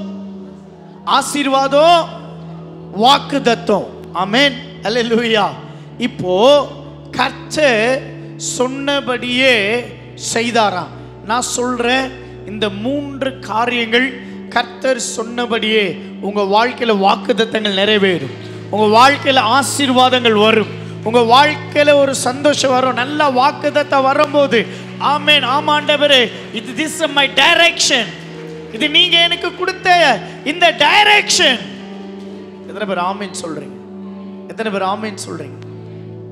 ஆசீர்வாதம், வாக்குதத்தம். ஆமென், அல்லேலூயா. இப்போ கர்த்தர் சொன்னபடியே செய்தாராம். நான் சொல்றேன், இந்த 3 காரியங்கள் கர்த்தர் சொன்னபடியே உங்க வாழ்க்கையில வாக்குதத்தங்கள் நிறைவேறும். உங்க வாழ்க்கையில ஆசீர்வாதங்கள் வரும். உங்க வாழ்க்கையில ஒரு சந்தோஷம் வரும். நல்ல வாக்குத்தத்தம் வரும்போது ஆமென், ஆமாண்டவரே, this is my direction, இது நீங்க எனக்கு கொடுத்த இந்த டைரக்ஷன். எத்தனை பேர் ஆமென் சொல்றீங்க? எத்தனை பேர் ஆமென் சொல்றீங்க?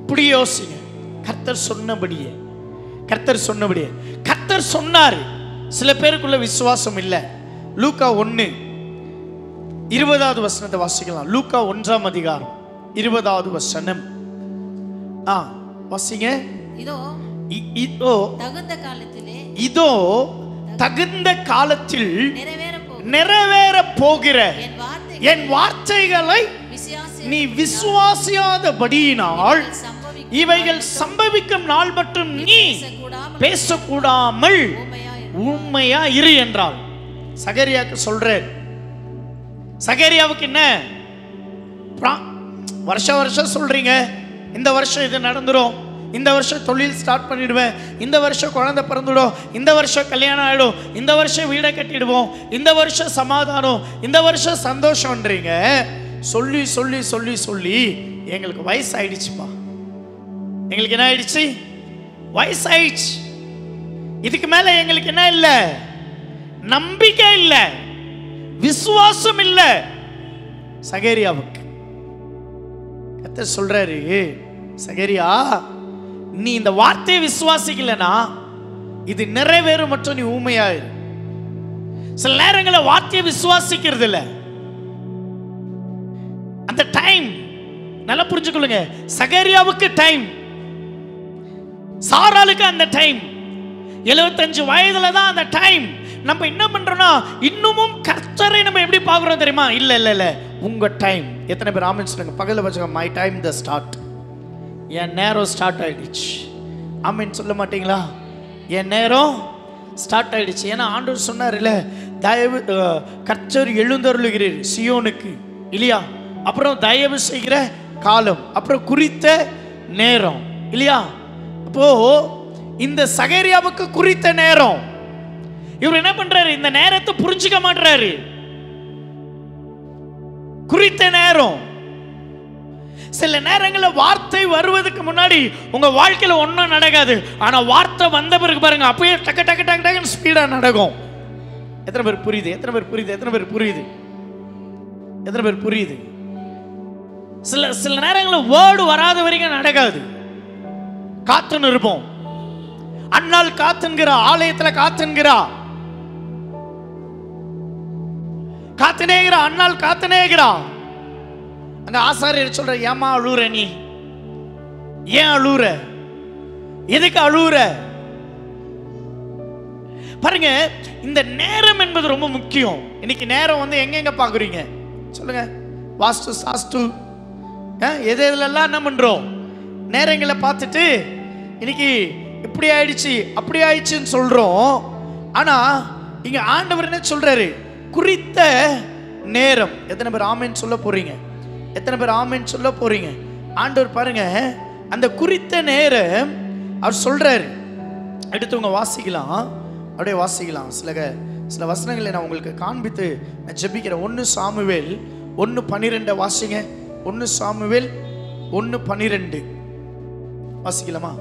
இப்படி யோசிங்க. கர்த்தர் சொன்னபடியே, கர்த்தர் சொன்னபடியே, கர்த்தர் சொன்னார். சில பேருக்குள்ள விசுவாசம் இல்லை. லூக்கா 1:20 வசனத்தை வாசிக்கலாம். லூக்கா 1ஆம் அதிகாரம் 20வது வசனம். வாசிங்க. இதோ தகுந்த காலத்தில் நிறைவேற போகிற என் வார்த்தைகளை நீ விசுவாசியாதபடியினால் இவைகள் சம்பவிக்கும் நாள் மட்டும் நீ பேசக்கூடாமல் உண்மையா இரு என்றால். சகரியாவுக்கு சொல்றேன். சகரியாவுக்கு என்ன? வருஷம் சொல்றீங்க, இந்த வருஷம் இது நடந்துரும், இந்த வருஷம் தொழில் ஸ்டார்ட் பண்ணிடுவேன், இந்த வருஷம் குழந்தை பிறந்துடும், இந்த வருஷம் கல்யாணம் ஆகிடும், இந்த வருஷம் வீடை கட்டிடுவோம், இந்த வருஷம் சமாதானம், இந்த வருஷம் சந்தோஷம்ன்றீங்க. சொல்லி சொல்லி சொல்லி சொல்லி எங்களுக்கு வயசு ஆயிடுச்சுப்பா. எங்களுக்கு என்ன ஆயிடுச்சு? வயசு ஆயிடுச்சு. இதுக்கு மேல எங்களுக்கு என்ன இல்லை? நம்பிக்கை இல்லை, விசுவாசம் இல்லை. சகரியாவுக்கு கர்த்தர் சொல்றாரு, சகரியா, நீ இந்த வார்த்தையை விசுவாசிக்கலனா இது நிறைவேறும் மற்றும் நீ ஊமையாயிரு. சில நேரங்களில் வார்த்தையை விசுவாசிக்கிறது இல்லை. அந்த டைம் நல்லா புரிஞ்சுக்கொள்ளுங்க. சகரியாவுக்கு டைம், சாராளுக்கு அந்த டைம். 75 வயதுல தான் அந்த டைம். நம்ம என்ன பண்றோம்னா இன்னமும் கர்த்தரை நம்ம எப்படி பார்க்கிறோம் தெரியுமா? இல்ல இல்ல இல்ல, உங்க டைம். எத்தனை பேர் ஆமென் சொல்லுங்க? பகல்ல வச்சுக்கோங்க, மை டைம் த ஸ்டார்ட், என் நேரம் ஸ்டார்ட் ஆயிடுச்சு. ஆமென் சொல்ல மாட்டீங்களா? என் நேரம் ஸ்டார்ட் ஆயிடுச்சு. ஏன்னா ஆண்டவர் சொன்னார் இல்ல, தயவு கர்த்தர் எழுந்தருளுகிறீர் சியோனுக்கு இல்லையா? அப்புறம் தயவு செய்கிற காலம், அப்புறம் குறித்த நேரம் இல்லையா? அப்போ இந்த சகரியாவுக்கு குறித்த நேரம். இவர் என்ன பண்றாரு? இந்த நேரத்தை புரிஞ்சுக்க மாட்டாரு. குறித்த நேரம். சில நேரங்களில் வார்த்தை வருவதற்கு முன்னாடி உங்க வாழ்க்கையில ஒன்றும் நடக்காது. ஆனா வார்த்தை வந்த பிறகு பாருங்க, அப்பயே டக்கு டக்கு டக்கு டக்குன்னு ஸ்பீடா நடக்கும். எத்தனை பேர் புரியுது? எத்தனை பேர் புரியுது? எத்தனை பேர் புரியுது? எத்தனை பேர் புரியுது? சில நேரங்களில் வேர்டு வராத வரைக்கும் நடக்காது. காத்துன்னு இருப்போம். அண்ணால் காத்துங்கிறா, ஆலயத்துல காத்துங்கிறா, காத்துனேகிறா, அண்ணால் காத்துனேகிறா. அங்க ஆசாரியர் சொல்ற, ஏமா அழுற? நீ ஏன் அழுற? எதுக்கு அழுற? பாருங்க, இந்த நேரம் என்பது ரொம்ப முக்கியம். இன்னைக்கு நேரம் வந்து எங்க பாக்குறீங்க சொல்லுங்க? வாஸ்து சாஸ்து எது எதுலெல்லாம் என்ன பண்றோம்? நேரங்களை பார்த்துட்டு இன்னைக்கு இப்படி ஆயிடுச்சு அப்படி ஆயிடுச்சுன்னு சொல்றோம். ஆனா இங்க ஆண்டவர் என்ன சொல்றாரு? குறித்த நேரம். எத்தனை பேர் ஆமென் சொல்ல போறீங்க? எத்தனை பேர் ஆமென் சொல்ல போறீங்க? ஆண்டவர் பாருங்க, அந்த குறித்த நேரம் அவர் சொல்றாரு. எடுத்தவங்க வாசிக்கலாம், அப்படியே வாசிக்கலாம். சில வசனங்களை நான் உங்களுக்கு காண்பித்து நான் ஜெபிக்கிறேன். 1 சாமுவேல் 1:12 வாசிங்க. 1 சாமுவேல் 1:12 வாசிக்கலாமா?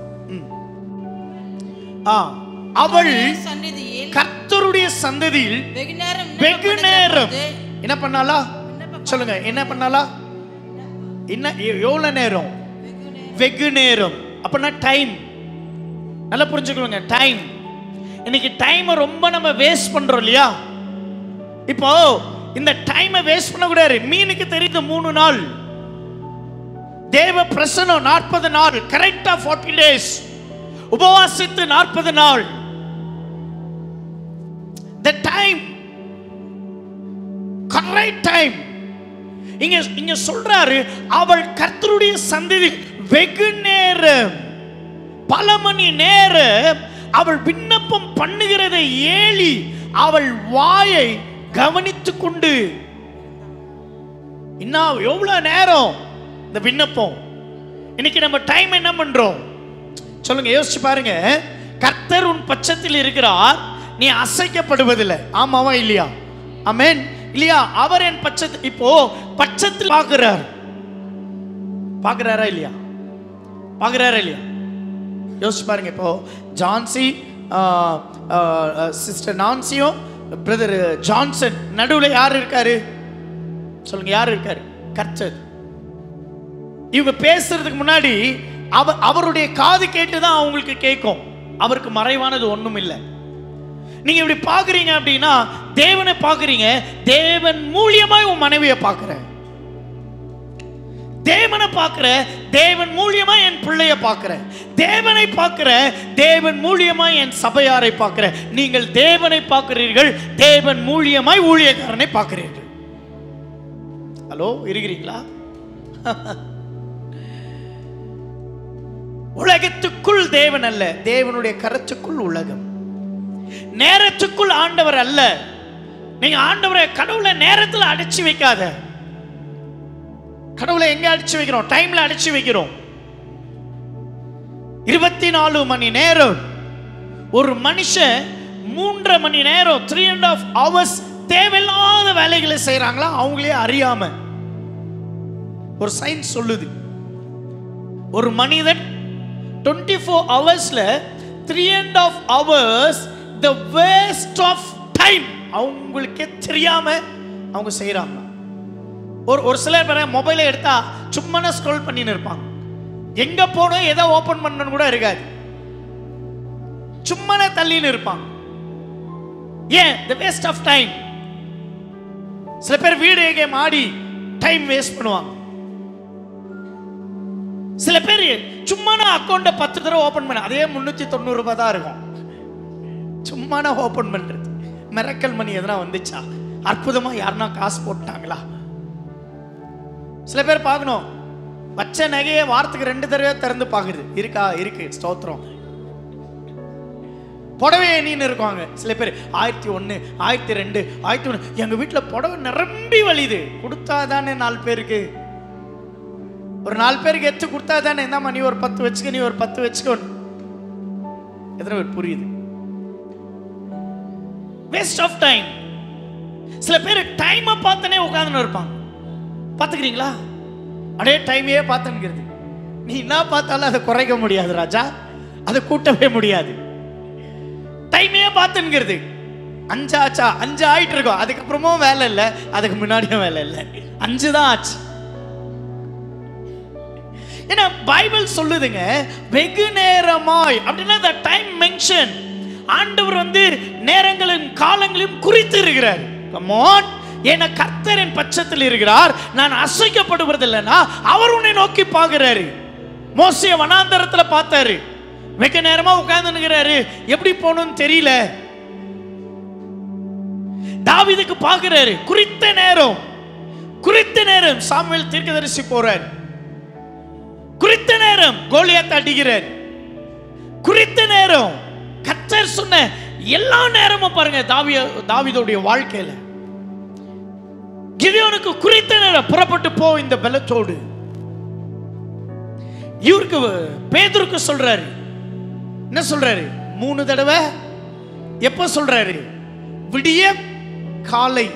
அவள் கர்த்தருடைய சந்ததியில் வெகு நேரம் என்ன பண்ணாலா? சொல்லுங்க, என்ன பண்ணாலா? என்ன எவ்வளவு நேரம்? வெகு நேரம். அப்பனா டைம். நல்லா புரிஞ்சுக்கணுங்க, டைம். இன்னைக்கு டைமை ரொம்ப நம்ம வேஸ்ட் பண்றோம் இல்லையா? இப்போ இந்த டைமை வேஸ்ட் பண்ண கூடாது. மீனுக்கு தெரியுது 3 நாள், தேவ பிரசனம் 40 நாள், கரெக்டா 40 days, உபவாசித்து 40 நாள். the time, correct time. இங்க சொல்றாரு, அவள் கர்த்தருடைய சந்ததி வெகு நேரம், பல மணி நேரம் அவள் விண்ணப்பம் பண்ணுகிறதை ஏலி அவள் வாயை கவனித்துக் கொண்டு. இன்னும் எவ்வளவு நேரம் இந்த விண்ணப்பம்? இன்னைக்கு நம்ம டைம் என்ன பண்றோம் சொல்லுங்க? யோசிச்சு பாருங்க. கர்த்தர் உன் பட்சத்தில் இருக்கிறார், நீ அசைக்கப்படுவதில்லை. ஆமாவா இல்லையா? ஆமென் இல்லையா? அவர் என் பட்சத்தில், இப்போ பட்சத்தில் பார்க்கிறார். பார்க்குறாரா இல்லையா? பார்க்குறாரா இல்லையா? யோசிச்சு பாருங்க. இப்போ ஜான்சி சிஸ்டர் நான்சியும் பிரதர் ஜான்சன் நடுவில் யார் இருக்காரு சொல்லுங்க? யார் இருக்காரு? கர்த்தர். இவங்க பேசுறதுக்கு முன்னாடி அவருடைய காது கேட்டுதான் அவங்களுக்கு கேட்கும். அவருக்கு மறைவானது ஒண்ணும் இல்லை. நீங்க இப்படி பாக்குறீங்க அப்படின்னா தேவனை பாக்குறீங்க. தேவன் மூலியமா உன் மனைவியை பாக்குற, தேவனை பார்க்கிற, தேவன் மூலியமா என் பிள்ளைய பார்க்கிற, தேவனை பார்க்கிற, தேவன் மூலியமா என் சபையாரை பார்க்கிற. நீங்கள் தேவனை பார்க்கிறீர்கள், தேவன் மூலியமாய் ஊழியக்காரனை பார்க்கிறீர்கள். ஹலோ, இருக்கிறீங்களா? உலகத்துக்குள் தேவன் அல்ல, தேவனுடைய கரத்துக்குள் உலகம். நேரத்துக்குள் ஆண்டவர் அல்ல. நீங்க ஆண்டவரை கடவுளை நேரத்தில் அடைச்சு வைக்காத. கடவுளை எங்க அடிச்சு வைக்கிறோம்? டைம்ல அடிச்சு வைக்கிறோம். 24 மணி நேரம். ஒரு மனுஷன் 3.5 மணி நேரம் 3.5 hours தேவையில்லாத வேலைகளை செய்யறாங்களா அவங்களே அறியாம. ஒரு சயின்ஸ் சொல்லுது, ஒரு மனிதன் 24 ஹவர்ஸ்ல 3.5 hours the waste of time அவங்களுக்கே தெரியாம அவங்க செய்யறாங்க. ஒரு சிலர் பேர மொபைலை எடுத்தா சும்மா ஸ்க்ரோல் பண்ணின்னு இருப்பாங்க. எங்க போனோம் எதை ஓபன் பண்ணணும் கூட இருக்காது, சும்மா தள்ளின்னு இருப்பாங்க. ஏன்? the waste of time. சில பேர் வீடியோ கேம் ஆடி டைம் வேஸ்ட் பண்ணுவாங்க. சில பேர் சும்மா அக்கௌண்ட 10 தடவை ஓபன் பண்ண அதே 390 ரூபாய் தான் இருக்கும். சும்மா ஓபன் பண்றது. மிரக்கல் மணி எதனா வந்துச்சா? அற்புதமா யாருன்னா காசு போட்டாங்களா? சில பேர் பார்க்கணும், வச்ச நகையை வாரத்துக்கு 2 தடவை திறந்து பார்க்குது. இருக்கா? இருக்கு, ஸ்தோத்திரம். புடவை எண்ணின்னு இருக்காங்க சில பேர். 1001, 1002, 1001. எங்க வீட்டில் புடவை நிரம்பி வலிது. கொடுத்தா தானே 4 பேருக்கு, ஒரு 4 பேருக்கு எடுத்து கொடுத்தா தானே. என்னம்மா நீ ஒரு 10 வச்சுக்க, நீ ஒரு 10 வச்சுக்கோ. எத்தனை பேர் புரியுது? Waste of time. சில பேர் டைமை பார்த்தனே உட்காந்துன்னு இருப்பாங்க. பார்த்துக்கிறீங்களா? அடே டைமையே பார்த்துங்கிறது. நீ என்ன பார்த்தாலும் அதை குறைக்க முடியாது ராஜா, அதை கூட்டவே முடியாது. டைமையே பார்த்துங்கிறது. 5 ஆச்சா? 5 ஆயிட்டு இருக்கோம். அதுக்கப்புறமும் வேலை இல்லை, அதுக்கு முன்னாடியும் வேலை இல்லை. 5 தான் ஆச்சு. ஏன்னா பைபிள் சொல்லுதுங்க, வெகு நேரமாய் அப்படின்னா the time mention. ஆண்டவர் நேரங்களும் காலங்களையும் குறித்து இருக்கிறார். Come on. ஏன்னா கர்த்தரின் பட்சத்தில் இருக்கிறார். நான் அசைக்கப்படுவதில்லைன்னா அவர் உன்னை நோக்கி பார்க்கிறாரு. மோசே வனாந்தரத்துல பார்த்தாரு, வெகு நேரமா உட்கார்ந்து நிற்கிறாரு, எப்படி போகணும்னு தெரியல. தாவீதுக்கு பார்க்கிறாரு, குறித்த நேரம், குறித்த நேரம் சாமுவேல் தீர்க்கதரிசி போறார், குறித்த நேரம் கோலியாத்தை அடிக்கிறார், குறித்த நேரம். கர்த்தர் சொன்ன எல்லா நேரமும் பாருங்க தாவீதுடைய வாழ்க்கையில. கிதியோனுக்கு குறித்த நேரம், புறப்பட்டு போ இந்த பலத்தோடு. இவருக்கு பேதுருக்கு சொல்றாரு, என்ன சொல்றாரு? 3 தடவை. எப்ப சொல்றாரு? விடிய காலை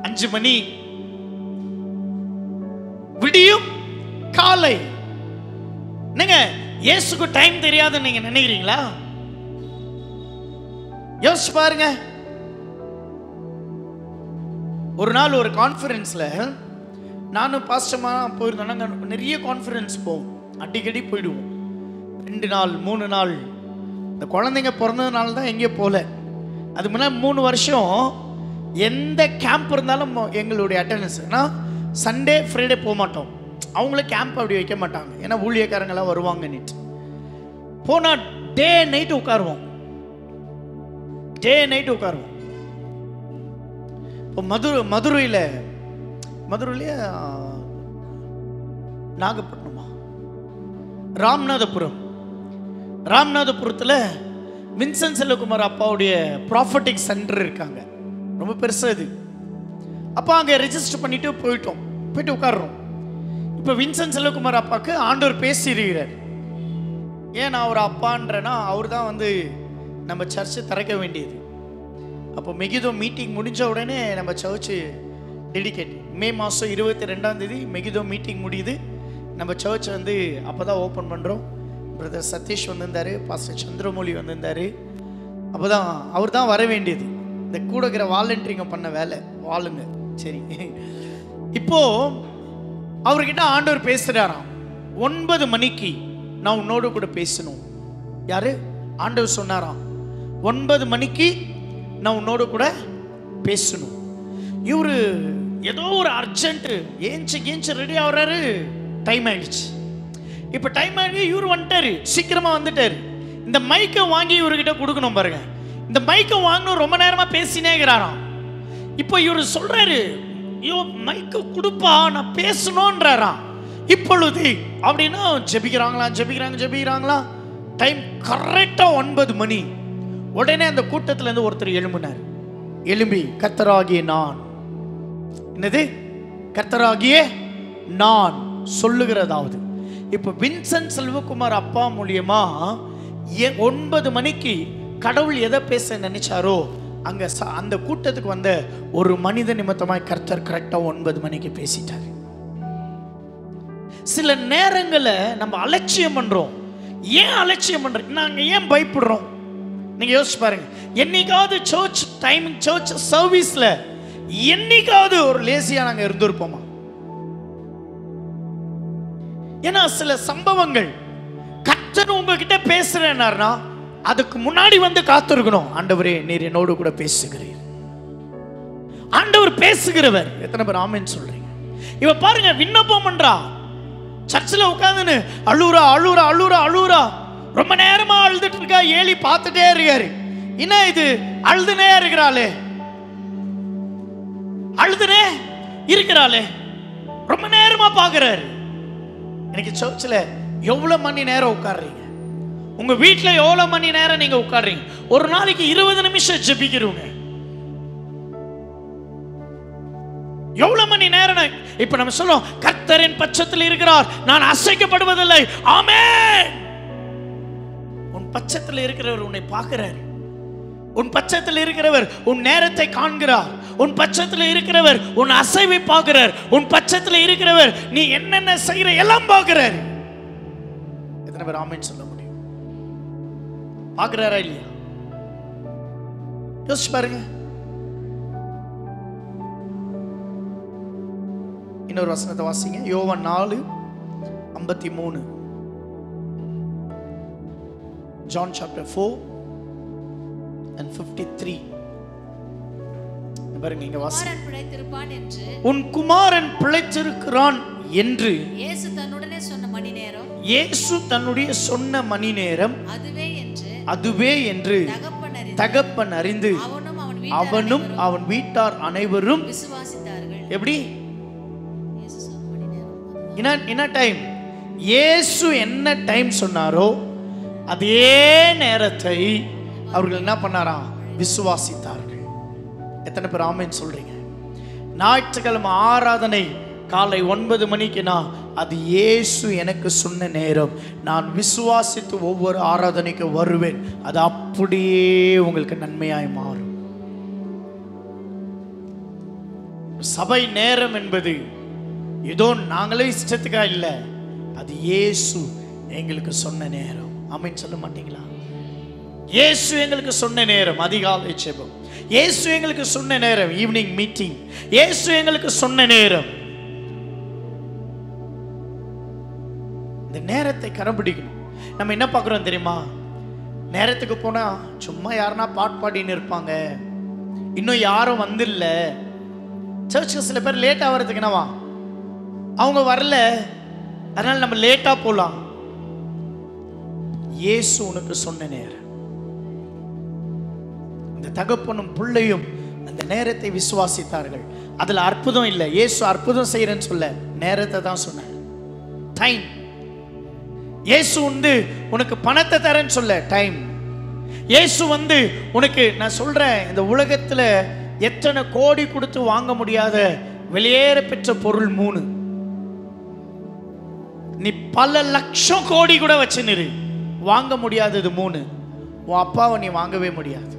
5 மணி, விடியும் காலை. நீங்க இயேசுக்கு டைம் தெரியாதுன்னு நீங்க நினைக்கிறீங்களா? யோசிச்சு பாருங்க. ஒரு நாள் ஒரு கான்ஃபரன்ஸ்ல நானும் பாஸ்டமா போயிருந்தோம்னா, நிறைய கான்ஃபரன்ஸ் போவோம், அடிக்கடி போயிடுவோம். 2 நாள் 3 நாள். இந்த குழந்தைங்க பிறந்ததுனால தான் எங்கேயோ போல. அது முன்னாடி 3 வருஷம் எந்த கேம்ப் இருந்தாலும் எங்களுடைய அட்டெண்டன்ஸ். ஏன்னா சண்டே ஃப்ரைடே போக மாட்டோம். அவங்களே கேம்ப் அப்படி வைக்க மாட்டாங்க, ஏன்னா ஊழியக்காரங்களாம் வருவாங்கன்னுட்டு. போனால் டே நைட்டு உட்காருவோம், டே நைட்டு உட்காருவோம். இப்போ மதுரையில் நாகப்பட்டினமா ராமநாதபுரத்தில் வின்சென்ட் செல்வகுமார் அப்பாவுடைய ப்ராஃபட்டிக் சென்டர் இருக்காங்க, ரொம்ப பெருசு அது. அப்போ அங்கே ரெஜிஸ்டர் பண்ணிட்டு போயிட்டு உட்காடுறோம். இப்போ வின்சென்ட் செல்வகுமார் அப்பாவுக்கு ஆண்டவர் பேசியிருக்கிறார். ஏன் நான் ஒரு அப்பான்றேன்னா, அவர் தான் நம்ம சர்ச்சை திறக்க வேண்டியது. அப்போ மெகிதோ மீட்டிங் முடிஞ்ச உடனே நம்ம சர்ச்சு டெடிகேட். மே மாதம் 22ஆம் தேதி மெகிதோ மீட்டிங் முடியுது. நம்ம சர்ச் வந்து அப்போதான் ஓப்பன் பண்ணுறோம். பிரதர் சதீஷ் வந்திருந்தார், பாஸ்டர் சந்திரமௌலி வந்திருந்தார். அப்போ தான் அவர் தான் வர வேண்டியது, இந்த கூட இருக்கிற வாலண்டியரிங்க பண்ண வேலை வாளுங்க. சரி, இப்போது அவர்கிட்ட ஆண்டவர் பேசுகிறாராம், 9 மணிக்கு நான் உன்னோடு கூட பேசணும். யாரு? ஆண்டவர் சொன்னாராம், 9 மணிக்கு நான் உன்னோடு கூட பேசணும். இவரு ஏதோ ஒரு அர்ஜென்ட்டு ஏஞ்சி ரெடி ஆகுறாரு. டைம் ஆயிடுச்சு. இப்போ டைம் ஆகி இவர் வந்துட்டாரு, சீக்கிரமா வந்துட்டாரு. இந்த மைக்கை வாங்கி இவர்கிட்ட கொடுக்கணும் பாருங்க. இந்த மைக்கை வாங்கணும், ரொம்ப நேரமா பேசினேங்கிறாராம். இப்போ இவர் சொல்றாரு, ஐயோ மைக்கை கொடுப்பா நான் பேசணும்ன்றாராம். இப்பொழுது அப்படின்னா ஜெபிக்கிறாங்களா. டைம் கரெக்டா 9 மணி. உடனே அந்த கூட்டத்துல இருந்து ஒருத்தர் எழும்பினார். எழும்பி கர்த்தராகிய நான், என்னது கர்த்தராகிய நான் சொல்லுகிறதாவது. இப்ப வின்சென்ட் செல்வகுமார் அப்பா மூலியமா 9 மணிக்கு கடவுள் எதை பேச நினைச்சாரோ அங்க அந்த கூட்டத்துக்கு வந்த ஒரு மனித நிமித்தமாய் கர்த்தர் கரெக்டா 9 மணிக்கு பேசிட்டார். சில நேரங்களை நம்ம அலட்சியம் பண்றோம். ஏன் அலட்சியம் பண்றோம்? நாங்க ஏன் பயப்படுறோம்? நீங்க யோசிச்சு பாருங்க. என்னைக்காவது சர்ச் டைமிங், சர்ச் சர்வீஸ்ல என்னைக்காவது ஒரு லேசியா நாங்க இருந்திருப்போமா? ஏன்னா சில சம்பவங்கள் கர்த்தர் உங்ககிட்ட பேசுறேன்னாருன்னா அதுக்கு முன்னாடி வந்து காத்திருக்கணும். ஆண்டவரே நீர் என்னோடு கூட பேசுகிறீர். ஆண்டவர் பேசுகிறவர். எத்தனை பேர் ஆமென் சொல்றீங்க? இவ பாருங்க, விண்ணப்பம் பண்றா, சர்ச்சில் உட்காந்துன்னு அழுவுறா. ரொம்ப நேரமா அழுதுட்டு இருக்கா. ஏலி பார்த்துட்டே இருக்காரு. என்ன இது அழுதுனே இருக்கிறாளே, ரொம்ப நேரமா பாக்குறாரு. எனக்கு சர்ச்சில் எவ்வளவு மணி நேரம் உட்கார்றீங்க? உங்க வீட்டுல எவ்வளவு மணி நேரம் நீங்க உட்கார்றீங்க? ஒரு நாளைக்கு 20 நிமிஷம் ஜெபிக்கிறவங்க எவ்வளவு மணி நேரம்? இப்ப நம்ம சொல்றோம், கர்த்தரின் பட்சத்தில் இருக்கிறார், நான் அசைக்கப்படுவதில்லை. ஆமென். உன் பட்சத்தில் இருக்கிறவர் உன்னை பார்க்கிறார். உன் பட்சத்தில் இருக்கிறவர் உன் நேரத்தை காண்கிறார். உன் பட்சத்தில் இருக்கிறவர் உன் அசைவை பார்க்கிறார். உன் பட்சத்தில் இருக்கிறவர் நீ என்னென்ன செய்யற எல்லாம் பார்க்கிறார். எத்தனை பேர் ஆமென் சொல்ல முடியும்? பார்க்கிறாரா இல்லையா? யோசிச்சு பாருங்க. இன்னொரு வசனத்தை வாசிங்க. யோவான் 4:53. John chapter 4:53. பாருங்க, இங்க வாசிங்க. உன் குமாரன் பிழைத்திருக்கிறான் என்று இயேசு தன்னுடைய சொன்ன மணி நேரம் அதுவே என்று தகப்பன் அறிந்து அவனும் அவன் வீட்டார் அனைவரும் விசுவாசித்தார்கள். எப்படி? என்ன டைம்? இயேசு என்ன டைம் சொன்னாரோ அதே நேரத்தை அவர்கள் என்ன பண்ணாராம்? விசுவாசித்தார்கள். எத்தனை பேர் ஆமென் சொல்றீங்க? ஞாயிற்றுக்கிழமை ஆராதனை காலை 9 மணிக்குனா அது இயேசு எனக்கு சொன்ன நேரம். நான் விசுவாசித்து ஒவ்வொரு ஆராதனைக்கு வருவேன். அது அப்படியே உங்களுக்கு நன்மையாய் மாறும். சபை நேரம் என்பது ஏதோ நாங்களே இஷ்டத்துக்கா இல்லை, அது இயேசு எங்களுக்கு சொன்ன நேரம். ஆமென் சொல்ல மாட்டீங்களா? இயேசு எங்களுக்கு சொன்ன நேரம் அதிகாலை ஜெபம், இயேசு எங்களுக்கு சொன்ன நேரம் ஈவினிங் மீட்டிங், இயேசு எங்களுக்கு சொன்ன நேரம். இந்த நேரத்தை கடைபிடிக்கணும். நம்ம என்ன பார்க்குறோம் தெரியுமா? நேரத்துக்கு போனா சும்மா யாருன்னா பாட்டு பாடின்னு இருப்பாங்க, இன்னும் யாரும் வந்துடல. சர்ச்சுக்கு சில பேர் லேட்டாக வர்றதுக்கு என்னவா, அவங்க வரல, அதனால நம்ம லேட்டா போலாம். இயேசு உனக்கு சொன்ன நேரம். இந்த தகப்பனும் பிள்ளையும் அந்த நேரத்தை விசுவாசித்தார்கள். அதுல அற்புதம் இல்லை. இயேசு அற்புதம் செய்யறேன்னு சொல்ல, நேரத்தை தான் சொன்ன. டைம். இயேசு உனக்கு பணத்தை தரேன்னு சொல்ல, டைம். இயேசு உனக்கு நான் சொல்றேன், இந்த உலகத்துல எத்தனை கோடி கொடுத்து வாங்க முடியாத வெளியேற பெற்ற பொருள் 3. நீ பல லட்சம் கோடி கூட வச்சு நிறு, வாங்க முடியாதது 3. உன் அப்பாவை நீ வாங்கவே முடியாது,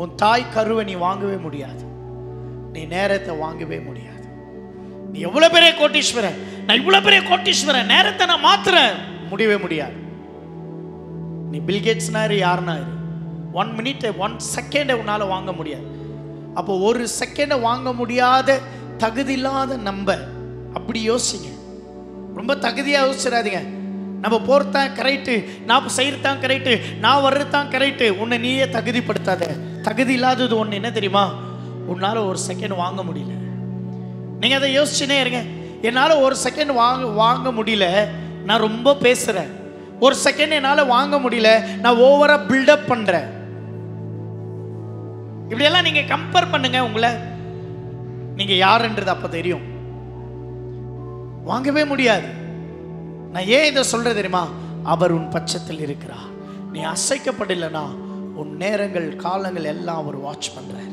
உன் தாய் கருவை நீ வாங்கவே முடியாது, நீ நேரத்தை வாங்கவே முடியாது. நீ எவ்வளவு பெரிய கோட்டீஸ்வரன், நான் இவ்வளவு பெரிய கோட்டீஸ்வரன், நேரத்தை நான் மாத்துறேன். முடியவே முடியாது. நீ பில்கேட்ஸ்னா யாருன்னா 1 மினிட் 1 செகண்டை உன்னால வாங்க முடியாது. அப்போ 1 செகண்டை வாங்க முடியாத தகுதி இல்லாத நம்ப அப்படி யோசிங்க. ரொம்ப தகுதியா யோசிச்சிடாதீங்க. நம்ம போறதான் கரெக்டு, நான் செய்யறதான் கரெக்டு, நான் வர்றதான் கரெக்டு. உன்னை நீயே தகுதிப்படுத்தாத. தகுதி இல்லாதது ஒன்று என்ன தெரியுமா? உன்னால 1 செகண்ட் வாங்க முடியல. நீங்க அதை யோசிச்சுனே இருங்க. என்னால 1 செகண்ட் வாங்க முடியல, நான் ரொம்ப பேசுறேன். 1 செகண்ட் என்னால வாங்க முடியல, நான் ஓவரா பில்டப் பண்றேன். இப்படியெல்லாம் நீங்க கம்பேர் பண்ணுங்க. உங்களை நீங்க யாருன்றது அப்ப தெரியும். வாங்கவே முடியாது. நான் ஏன் இதை சொல்றது தெரியுமா? அவர் உன் பட்சத்தில் இருக்கிறார். நீ அசைக்கப்படலைன்னா உன் நேரங்கள் காலங்கள் எல்லாம் அவர் வாட்ச் பண்றாரு,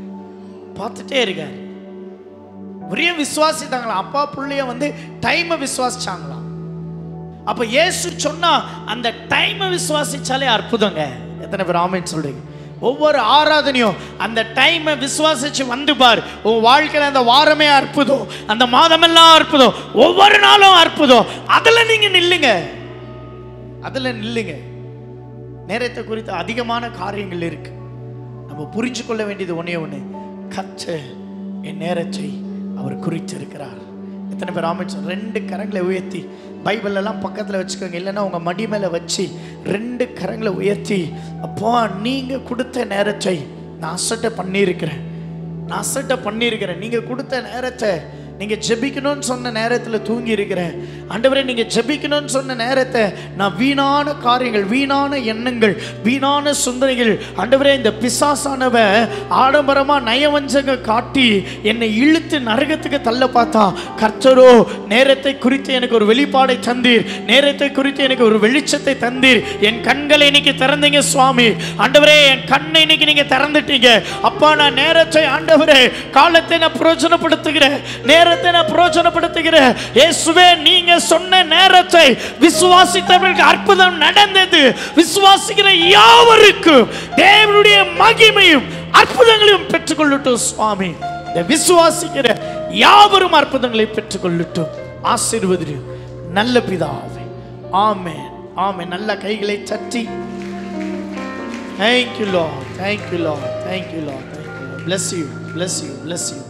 பார்த்துட்டே இருக்காரு. ஒரே விசுவாசித்தாங்களாம். அப்பா புள்ளைய டைமை விசுவாசிச்சாங்களாம். அப்ப இயேசு சொன்னா அந்த டைமை விசுவாசிச்சாலே அற்புதங்க. எத்தனை பேர் ஆமென் சொல்றீங்க? ஒவ்வொரு ஆராதனையும் அந்த டைமை விசுவாசிச்சு வந்து பார். உன் வாழ்க்கையில அந்த வாரமே அற்புதம், அந்த மாதமெல்லாம் அற்புதம், ஒவ்வொரு நாளும் அற்புதம். அதுல நீங்க நில்லுங்க, அதுல நில்லுங்க. நேரத்தை குறித்து அதிகமான காரியங்கள் இருக்கு. நம்ம புரிஞ்சு கொள்ள வேண்டியது ஒன்னே ஒண்ணு, கர்த்தர் என் நேரத்தை அவர் குறித்திருக்கிறார். எத்தனை பேர் ஆமென் சொல்றீங்க? 2 கரங்களை உயர்த்தி பைபிள் எல்லாம் பக்கத்தில் வச்சுக்கோங்க, இல்லைன்னா உங்கள் மடி மேலே வச்சு 2 கரங்களை உயர்த்தி, அப்போ நீங்கள் கொடுத்த நேரத்தை நான் அசட்டை பண்ணியிருக்கிறேன், நான் அசட்டை பண்ணியிருக்கிறேன். நீங்கள் கொடுத்த நேரத்தை, நீங்கள் ஜெபிக்கணும்னு சொன்ன நேரத்தில் தூங்கி இருக்கிறேன் ஆண்டவரே. நீங்கள் ஜெபிக்கணும்னு சொன்ன நேரத்தை நான் வீணான காரியங்கள், வீணான எண்ணங்கள், வீணான சிந்தனைகள், ஆண்டவரே இந்த பிசாசானவ ஆடம்பரமாக நயவஞ்சக காட்டி என்னை இழுத்து நரகத்துக்கு தள்ள பார்த்தா, கர்த்தரோ நேரத்தை குறித்து எனக்கு ஒரு வெளிப்பாடை தந்தீர், நேரத்தை குறித்து எனக்கு ஒரு வெளிச்சத்தை தந்தீர். என் கண்களை இன்னைக்கு திறந்தீங்க சுவாமி. ஆண்டவரே என் கண்ணை இன்னைக்கு நீங்க திறந்துட்டீங்க. அப்பா நான் நேரத்தை, ஆண்டவரே காலத்தை நான் பிரயோஜனப்படுத்துகிறேன், நேரத்தை நான் பிரயோஜனப்படுத்துகிறேன். இயேசுவே நீங்க சொன்ன நேரத்தை விசுவாசித்தவர்களுக்கு அற்புதம் நடந்தது. விசுவாசிக்கிற யாவருக்கும் தேவனுடைய மகிமையும் அற்புதங்களையும் பெற்றுக்கொள்ளட்டும் சுவாமி. இந்த விசுவாசிக்கிற யாவரும் அற்புதங்களை பெற்றுக்கொள்ளட்டும். ஆசீர்வதியும் நல்ல பிதாவே. ஆமென், ஆமென். நல்ல கைகளை தட்டி thank you Lord, thank you Lord, thank you Lord, thank you Lord. Bless you, bless you, bless you.